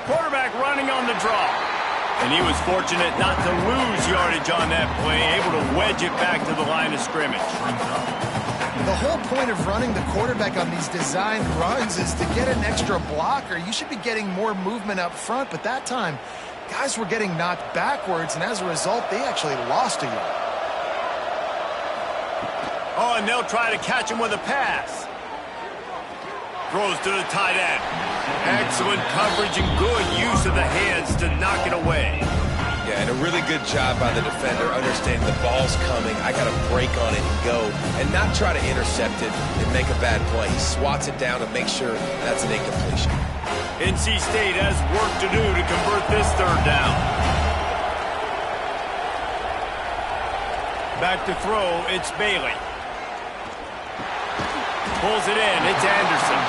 Speaker 1: Quarterback running on the draw. And he was fortunate not to lose yardage on that play, able to wedge it back to the line of scrimmage.
Speaker 3: The whole point of running the quarterback on these designed runs is to get an extra blocker. You should be getting more movement up front, but that time, guys were getting knocked backwards, and as a result, they actually lost a yard.
Speaker 1: Oh, and they'll try to catch him with a pass. Throws to the tight end. Excellent coverage and good use of the hands to knock it away.
Speaker 2: Yeah, and a really good job by the defender understanding the ball's coming. I got to break on it and go and not try to intercept it and make a bad play. He swats it down and makes sure that's an incompletion.
Speaker 1: NC State has work to do to convert this third down. Back to throw, it's Bailey. Pulls it in, it's Anderson.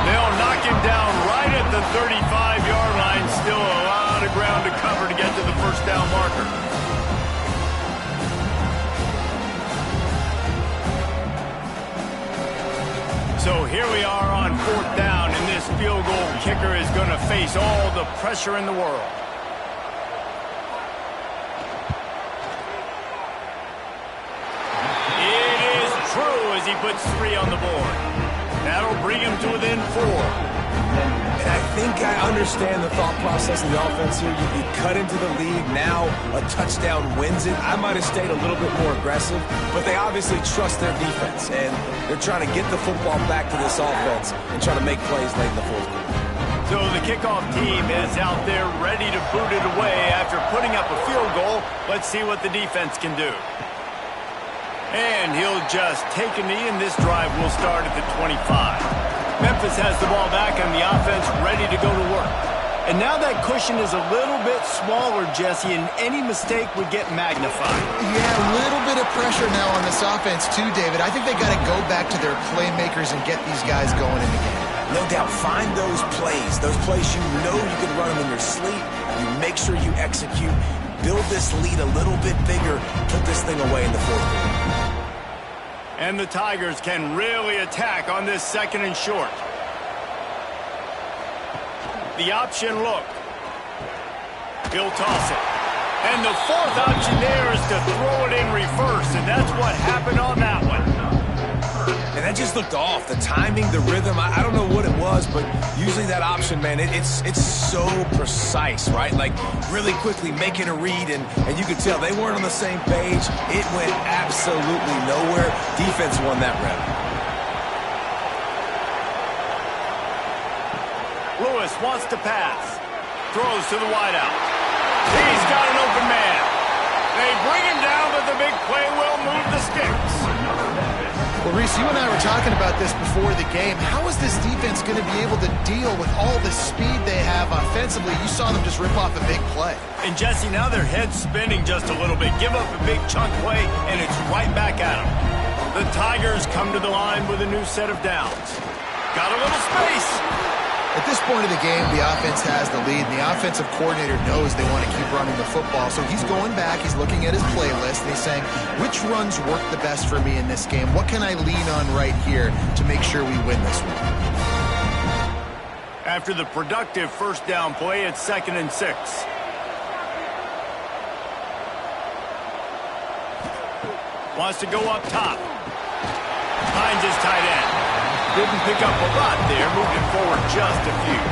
Speaker 1: They'll knock him down right at the 35-yard line. Still a lot of ground to cover to get to the first down marker. So here we are on fourth down, and this field goal kicker is going to face all the pressure in the world. It is true as he puts 3 on the board. That'll bring him to within 4.
Speaker 2: And I think I understand the thought process of the offense here. You cut into the lead. Now a touchdown wins it. I might have stayed a little bit more aggressive, but they obviously trust their defense, and they're trying to get the football back to this offense and trying to make plays late in the fourth quarter.
Speaker 1: So the kickoff team is out there ready to boot it away after putting up a field goal. Let's see what the defense can do. And he'll just take a knee, and this drive will start at the 25. Memphis has the ball back and the offense ready to go to work. And now that cushion is a little bit smaller, Jesse, and any mistake would get magnified.
Speaker 3: Yeah, a little bit of pressure now on this offense too, David. I think they got to go back to their playmakers and get these guys going in the game.
Speaker 2: No doubt, find those plays you know you can run them in your sleep. You make sure you execute, build this lead a little bit bigger, put this thing away in the fourth quarter.
Speaker 1: And the Tigers can really attack on this second and short. The option look. He'll toss it. And the fourth option there is to throw it in reverse, and that's what happened on that one.
Speaker 2: And that just looked off. The timing, the rhythm, I don't know what it was, but usually that option, man, it's so precise, right? Like really quickly making a read, and you could tell they weren't on the same page. It went absolutely nowhere. Defense won that round.
Speaker 1: Lewis wants to pass. Throws to the wideout. He's got an open man. They bring him down, but the big play will move the sticks.
Speaker 3: Well, Reese, you and I were talking about this before the game. How is this defense going to be able to deal with all the speed they have offensively? You saw them just rip off a big play.
Speaker 1: And, Jesse, now their head's spinning just a little bit. Give up a big chunk play, and it's right back at them. The Tigers come to the line with a new set of downs. Got a little space.
Speaker 3: At this point of the game, the offense has the lead, and the offensive coordinator knows they want to keep running the football. So he's going back, he's looking at his playlist, and he's saying, which runs work the best for me in this game? What can I lean on right here to make sure we win this one?
Speaker 1: After the productive first down play, it's 2nd and 6. Wants to go up top. Finds his tight end. Didn't pick up a lot there, moved it forward just a few.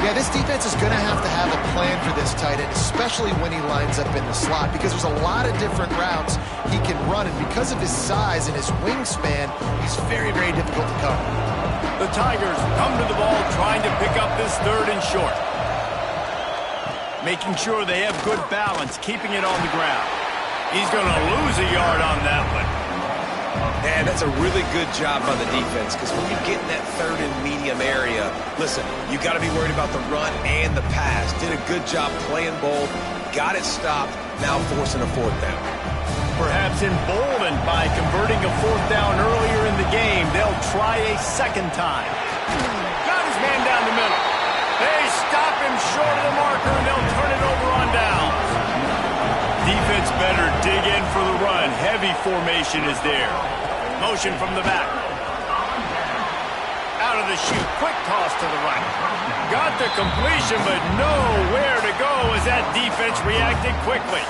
Speaker 3: Yeah, this defense is going to have a plan for this tight end, especially when he lines up in the slot, because there's a lot of different routes he can run, and because of his size and his wingspan, he's very, very difficult to cover.
Speaker 1: The Tigers come to the ball trying to pick up this 3rd and short. Making sure they have good balance, keeping it on the ground. He's going to lose a yard on that one.
Speaker 2: And that's a really good job by the defense, because when you get in that 3rd and medium area, listen, you got to be worried about the run and the pass. Did a good job playing both, got it stopped, now forcing a 4th down.
Speaker 1: Perhaps emboldened by converting a 4th down earlier in the game, they'll try a 2nd time. Got his man down the middle. They stop him short of the marker, and they'll turn it over on downs. Defense better dig in for the run. Heavy formation is there. Motion from the back. Out of the chute. Quick toss to the right. Got the completion, but nowhere to go as that defense reacted quickly.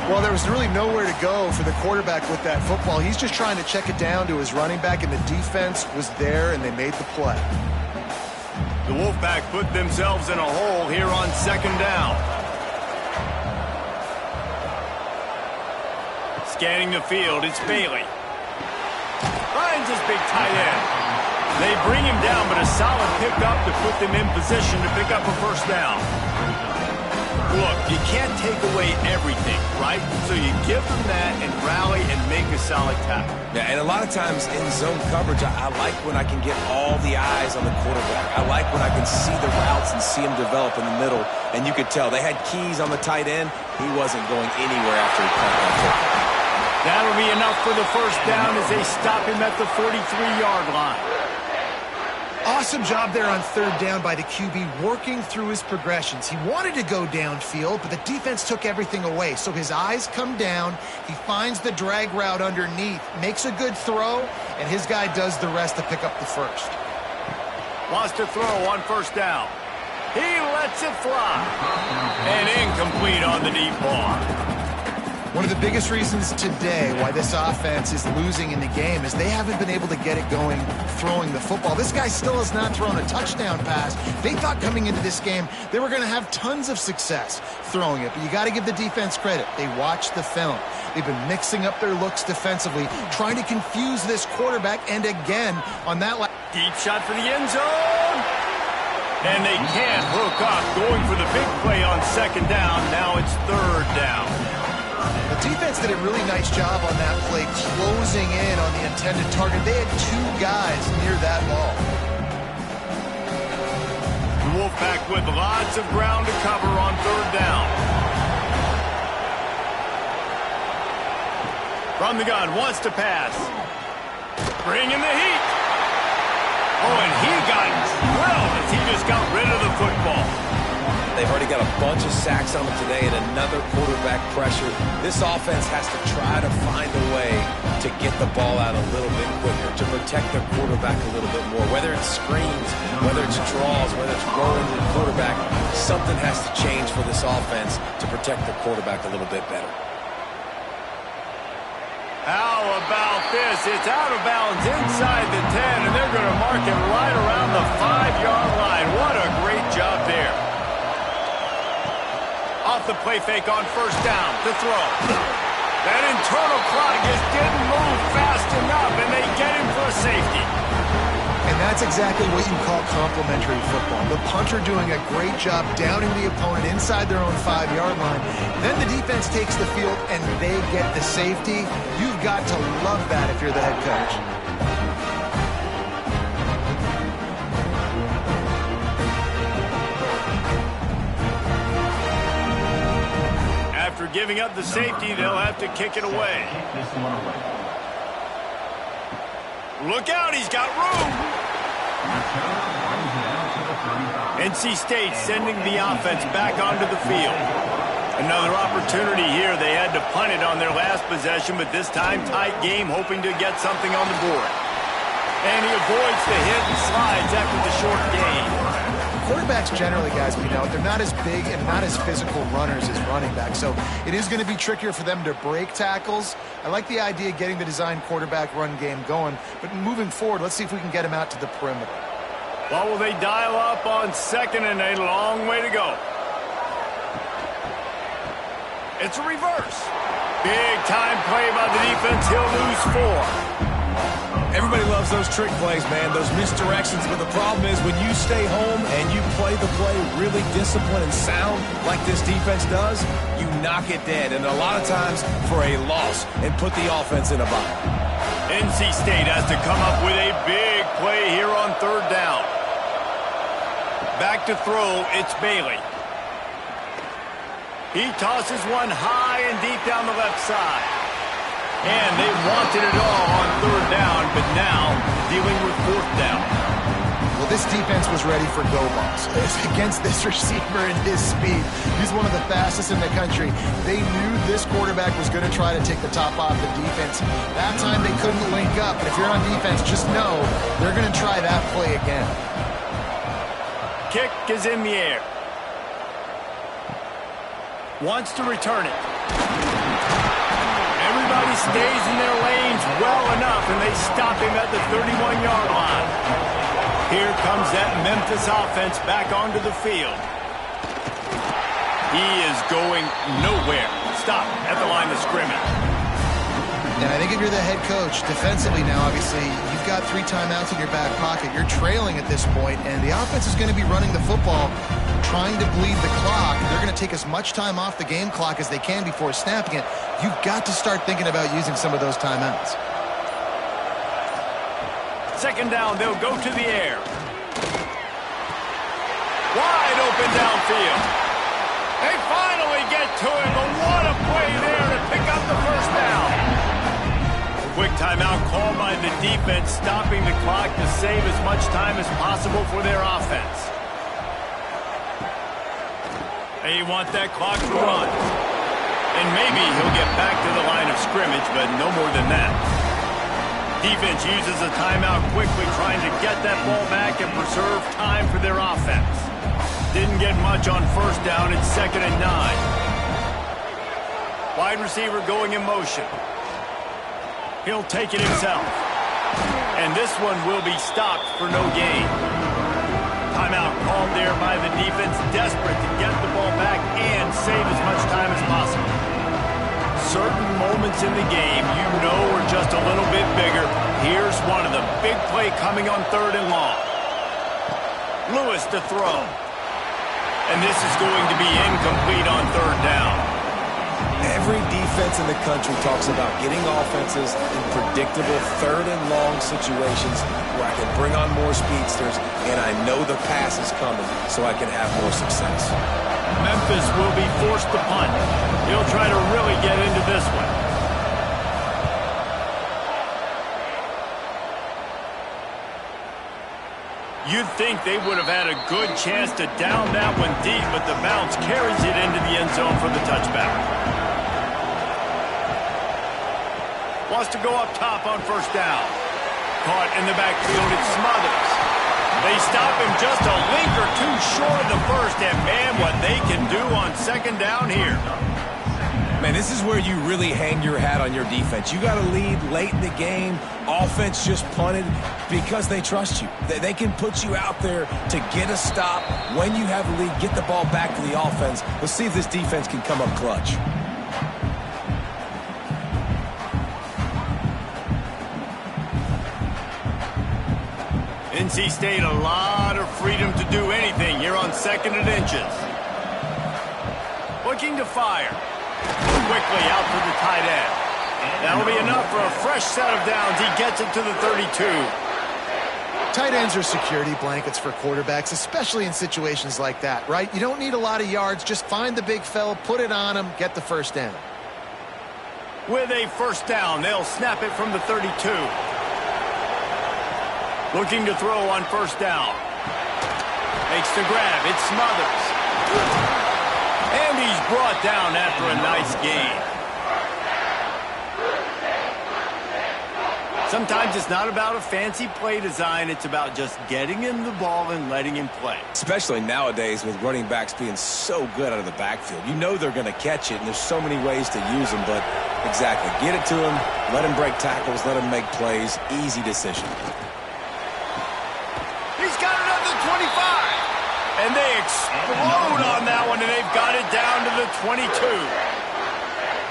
Speaker 3: Well, there was really nowhere to go for the quarterback with that football. He's just trying to check it down to his running back, and the defense was there, and they made the play.
Speaker 1: The Wolfpack put themselves in a hole here on 2nd down. Scanning the field, it's Bailey. Finds his big tight end. They bring him down, but a solid pickup to put them in position to pick up a 1st down. Look, you can't take away everything, right? So you give them that and rally and make a solid tackle.
Speaker 2: Yeah, and a lot of times in zone coverage, I like when I can get all the eyes on the quarterback. I like when I can see the routes and see them develop in the middle. And you could tell they had keys on the tight end. He wasn't going anywhere after he caught that football.
Speaker 1: That'll be enough for the first down as they stop him at the 43-yard line.
Speaker 3: Awesome job there on third down by the QB, working through his progressions. He wanted to go downfield, but the defense took everything away. So his eyes come down, he finds the drag route underneath, makes a good throw, and his guy does the rest to pick up the first.
Speaker 1: Wants to throw on first down. He lets it fly. And incomplete on the deep ball.
Speaker 3: One of the biggest reasons today why this offense is losing in the game is they haven't been able to get it going throwing the football. This guy still has not thrown a touchdown pass. They thought coming into this game they were going to have tons of success throwing it, but you got to give the defense credit. They watched the film. They've been mixing up their looks defensively, trying to confuse this quarterback, and again on that
Speaker 1: deep shot for the end zone. And they can't hook up, going for the big play on second down. Now it's third down.
Speaker 3: The defense did a really nice job on that play, closing in on the intended target. They had two guys near that ball.
Speaker 1: The Wolfpack with lots of ground to cover on third down. From the gun, wants to pass. Bring in the heat. Oh, and he got drilled as he just got rid of the football.
Speaker 2: They've already got a bunch of sacks on them today and another quarterback pressure. This offense has to try to find a way to get the ball out a little bit quicker, to protect their quarterback a little bit more. Whether it's screens, whether it's draws, whether it's rolling the quarterback, something has to change for this offense to protect the quarterback a little bit better.
Speaker 1: How about this? It's out of bounds inside the 10, and they're going to mark it right around the 5-yard line. What a great job there. Off the play fake on first down to throw. That internal clock just didn't move fast enough, and they get him for a safety.
Speaker 3: And that's exactly what you call complementary football. The punter doing a great job downing the opponent inside their own 5-yard line. Then the defense takes the field, and they get the safety. You've got to love that if you're the head coach.
Speaker 1: After giving up the safety, they'll have to kick it away. Look out, he's got room. NC State sending the offense back onto the field. Another opportunity here. They had to punt it on their last possession, but this time tight game, hoping to get something on the board. And he avoids the hit and slides after the short gain.
Speaker 3: Quarterbacks generally, guys, we know, they're not as big and not as physical runners as running backs, so it is going to be trickier for them to break tackles. I like the idea of getting the design quarterback run game going, but moving forward, let's see if we can get him out to the perimeter.
Speaker 1: Well, will they dial up on second and a long way to go? It's a reverse. Big time play by the defense. He'll lose 4.
Speaker 2: Everybody loves those trick plays, man, those misdirections, but the problem is when you stay home and you play the play really disciplined and sound like this defense does, you knock it dead, and a lot of times for a loss, and put the offense in a bind.
Speaker 1: NC State has to come up with a big play here on third down. Back to throw, it's Bailey. He tosses one high and deep down the left side. And they wanted it all on third down, but now dealing with fourth down.
Speaker 3: Well, this defense was ready for go balls. Against this receiver and his speed, he's one of the fastest in the country. They knew this quarterback was going to try to take the top off the defense. That time they couldn't link up, but if you're on defense, just know they're going to try that play again.
Speaker 1: Kick is in the air. Wants to return it. Everybody stays in their lanes well enough, and they stop him at the 31-yard line. Here comes that Memphis offense back onto the field. He is going nowhere. Stop at the line of scrimmage.
Speaker 3: And I think if you're the head coach, defensively now, obviously, you've got 3 timeouts in your back pocket. You're trailing at this point, and the offense is going to be running the football, trying to bleed the clock. They're going to take as much time off the game clock as they can before snapping it. You've got to start thinking about using some of those timeouts.
Speaker 1: Second down, they'll go to the air. Wide open downfield. They finally get to him, but what a play there to pick up the first down. A quick timeout called by the defense, stopping the clock to save as much time as possible for their offense. They want that clock to run. And maybe he'll get back to the line of scrimmage, but no more than that. Defense uses a timeout quickly, trying to get that ball back and preserve time for their offense. Didn't get much on first down. It's 2nd and 9. Wide receiver going in motion. He'll take it himself. And this one will be stopped for no gain. Timeout called there by the defense, desperate to get the ball back and save as much time as possible. Certain moments in the game you know are just a little bit bigger. Here's one of them. Big play coming on 3rd and long. Lewis to throw. And this is going to be incomplete on 3rd down.
Speaker 2: Every defense in the country talks about getting offenses in predictable 3rd and long situations where I can bring on more speedsters and I know the pass is coming so I can have more success.
Speaker 1: Memphis will be forced to punt. He'll try to really get into this one. You'd think they would have had a good chance to down that one deep, but the bounce carries it into the end zone for the touchback. Wants to go up top on first down. Caught in the backfield, it's Smothers. They stop him just a link or two short of the first, and man, what they can do on 2nd down here.
Speaker 2: Man, this is where you really hang your hat on your defense. You got to lead late in the game. Offense just punted because they trust you. They can put you out there to get a stop. When you have a lead, get the ball back to the offense. Let's see if this defense can come up clutch.
Speaker 1: NC State a lot of freedom to do anything here on 2nd and inches. Looking to fire. Quickly out to the tight end. That'll be enough for a fresh set of downs. He gets it to the 32.
Speaker 3: Tight ends are security blankets for quarterbacks, especially in situations like that, right? You don't need a lot of yards. Just find the big fella, put it on him, get the first down.
Speaker 1: With a first down, they'll snap it from the 32. Looking to throw on first down. Makes the grab. It's Smothers. And he's brought down after a nice gain. Sometimes it's not about a fancy play design. It's about just getting him the ball and letting him play.
Speaker 2: Especially nowadays with running backs being so good out of the backfield. You know they're going to catch it, and there's so many ways to use them. But exactly, get it to him, let him break tackles, let him make plays. Easy decision.
Speaker 1: He's got it at the 25. And they explode on that one, and they've got it down to the 22.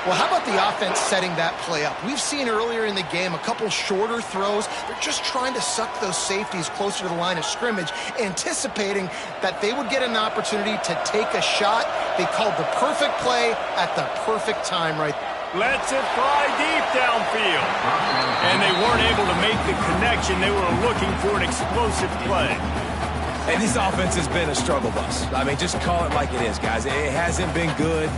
Speaker 3: Well, how about the offense setting that play up? We've seen earlier in the game a couple shorter throws. They're just trying to suck those safeties closer to the line of scrimmage, anticipating that they would get an opportunity to take a shot. They called the perfect play at the perfect time right there.
Speaker 1: Lets it fly deep downfield. And they weren't able to make the connection. They were looking for an explosive play.
Speaker 2: And this offense has been a struggle bus. I mean, just call it like it is, guys. It hasn't been good,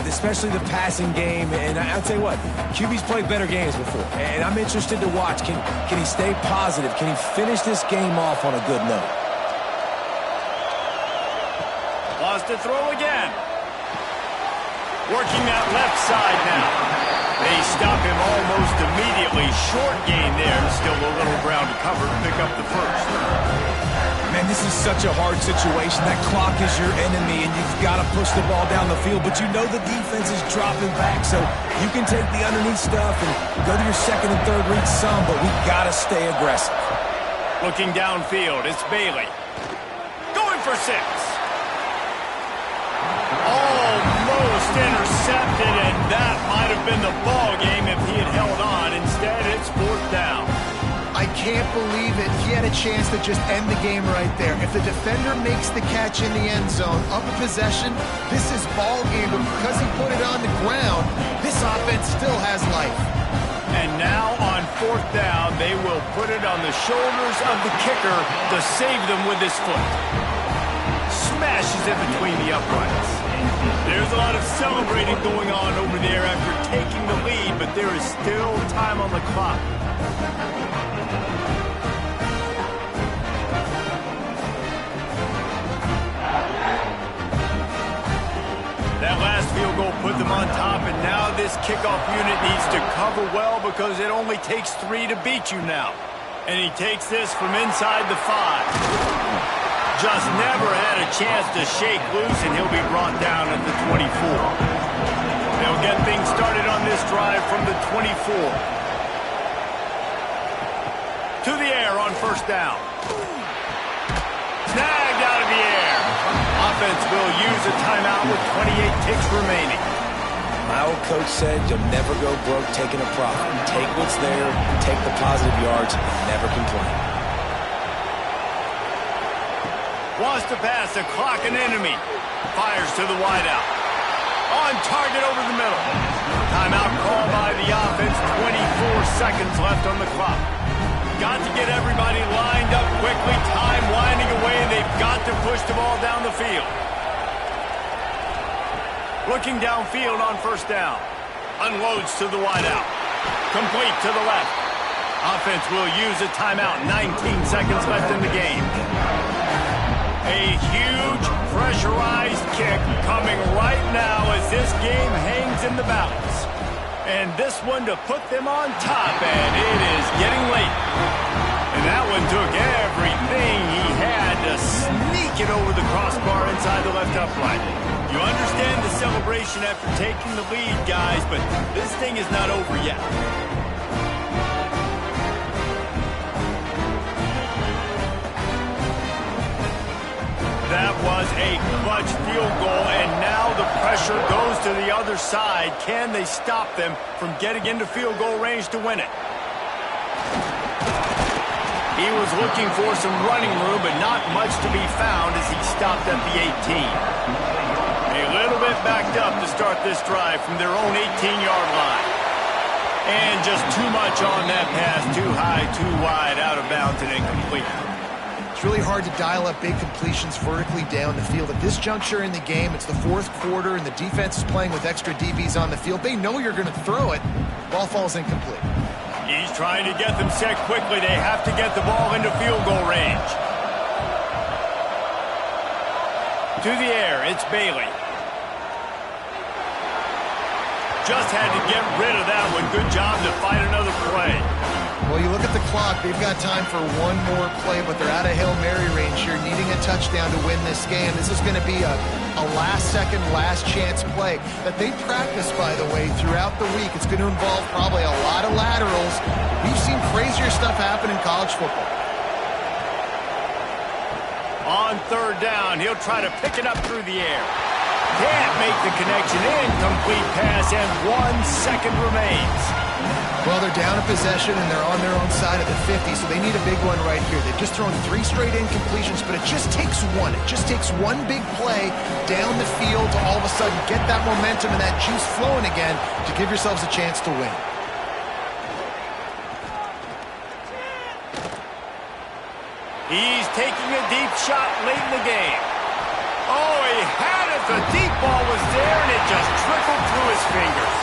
Speaker 2: especially the passing game. And I'll tell you what, QB's played better games before. And I'm interested to watch. Can he stay positive? Can he finish this game off on a good note?
Speaker 1: Lost to throw again. Working that left side now. They stop him almost immediately. Short gain there. Still a little ground to cover to pick up the first.
Speaker 2: Man, this is such a hard situation. That clock is your enemy, and you've got to push the ball down the field. But you know the defense is dropping back, so you can take the underneath stuff and go to your second and third read some, but we got to stay aggressive.
Speaker 1: Looking downfield, it's Bailey. Going for 6. Almost intercepted, and that might have been the ball game if he had held on. Instead, it's 4th down.
Speaker 3: I can't believe it. He had a chance to just end the game right there. If the defender makes the catch in the end zone, up a possession, this is ball game. But because he put it on the ground, this offense still has life.
Speaker 1: And now on 4th down, they will put it on the shoulders of the kicker to save them with his foot. Smashes it between the uprights. There's a lot of celebrating going on over there after taking the lead, but there is still time on the clock. That last field goal put them on top, and now this kickoff unit needs to cover well because it only takes 3 to beat you now. And he takes this from inside the 5. Just never had a chance to shake loose, and he'll be brought down at the 24. They'll get things started on this drive from the 24. To the air on 1st down. Snagged out of the air. Offense will use a timeout with 28 ticks remaining.
Speaker 2: My old coach said you'll never go broke taking a profit. Take what's there, take the positive yards, and never complain.
Speaker 1: Wants to pass, a clock an enemy. Fires to the wideout. On target over the middle. Timeout called by the offense. 24 seconds left on the clock. Got to get everybody lined up quickly. Time winding away. They've got to push the ball down the field. Looking downfield on 1st down. Unloads to the wideout. Complete to the left. Offense will use a timeout. 19 seconds left in the game. A huge pressurized kick coming right now as this game hangs in the balance. And this one to put them on top, and it is getting late. And that one took everything he had to sneak it over the crossbar inside the left upright. You understand the celebration after taking the lead, guys, but this thing is not over yet. That was a clutch field goal, and now the pressure goes to the other side. Can they stop them from getting into field goal range to win it? He was looking for some running room, but not much to be found as he stopped at the 18. A little bit backed up to start this drive from their own 18-yard line. And just too much on that pass, too high, too wide, out of bounds and incomplete.
Speaker 3: It's really hard to dial up big completions vertically down the field. At this juncture in the game, it's the 4th quarter, and the defense is playing with extra DBs on the field. They know you're going to throw it. Ball falls incomplete.
Speaker 1: He's trying to get them set quickly. They have to get the ball into field goal range. To the air, it's Bailey. Just had to get rid of that one. Good job to fight another play.
Speaker 3: Well, you look at the clock, they've got time for one more play, but they're out of Hail Mary range here, needing a touchdown to win this game. This is going to be a last-second, last-chance play that they practice, by the way, throughout the week. It's going to involve probably a lot of laterals. We've seen crazier stuff happen in college football.
Speaker 1: On 3rd down, he'll try to pick it up through the air. Can't make the connection. Incomplete pass, and 1 second remains.
Speaker 3: Well, they're down a possession, and they're on their own side of the 50, so they need a big one right here. They've just thrown 3 straight incompletions, but it just takes one. It just takes one big play down the field to all of a sudden get that momentum and that juice flowing again to give yourselves a chance to win.
Speaker 1: He's taking a deep shot late in the game. Oh, he had it. The deep ball was there, and it just trickled through his fingers.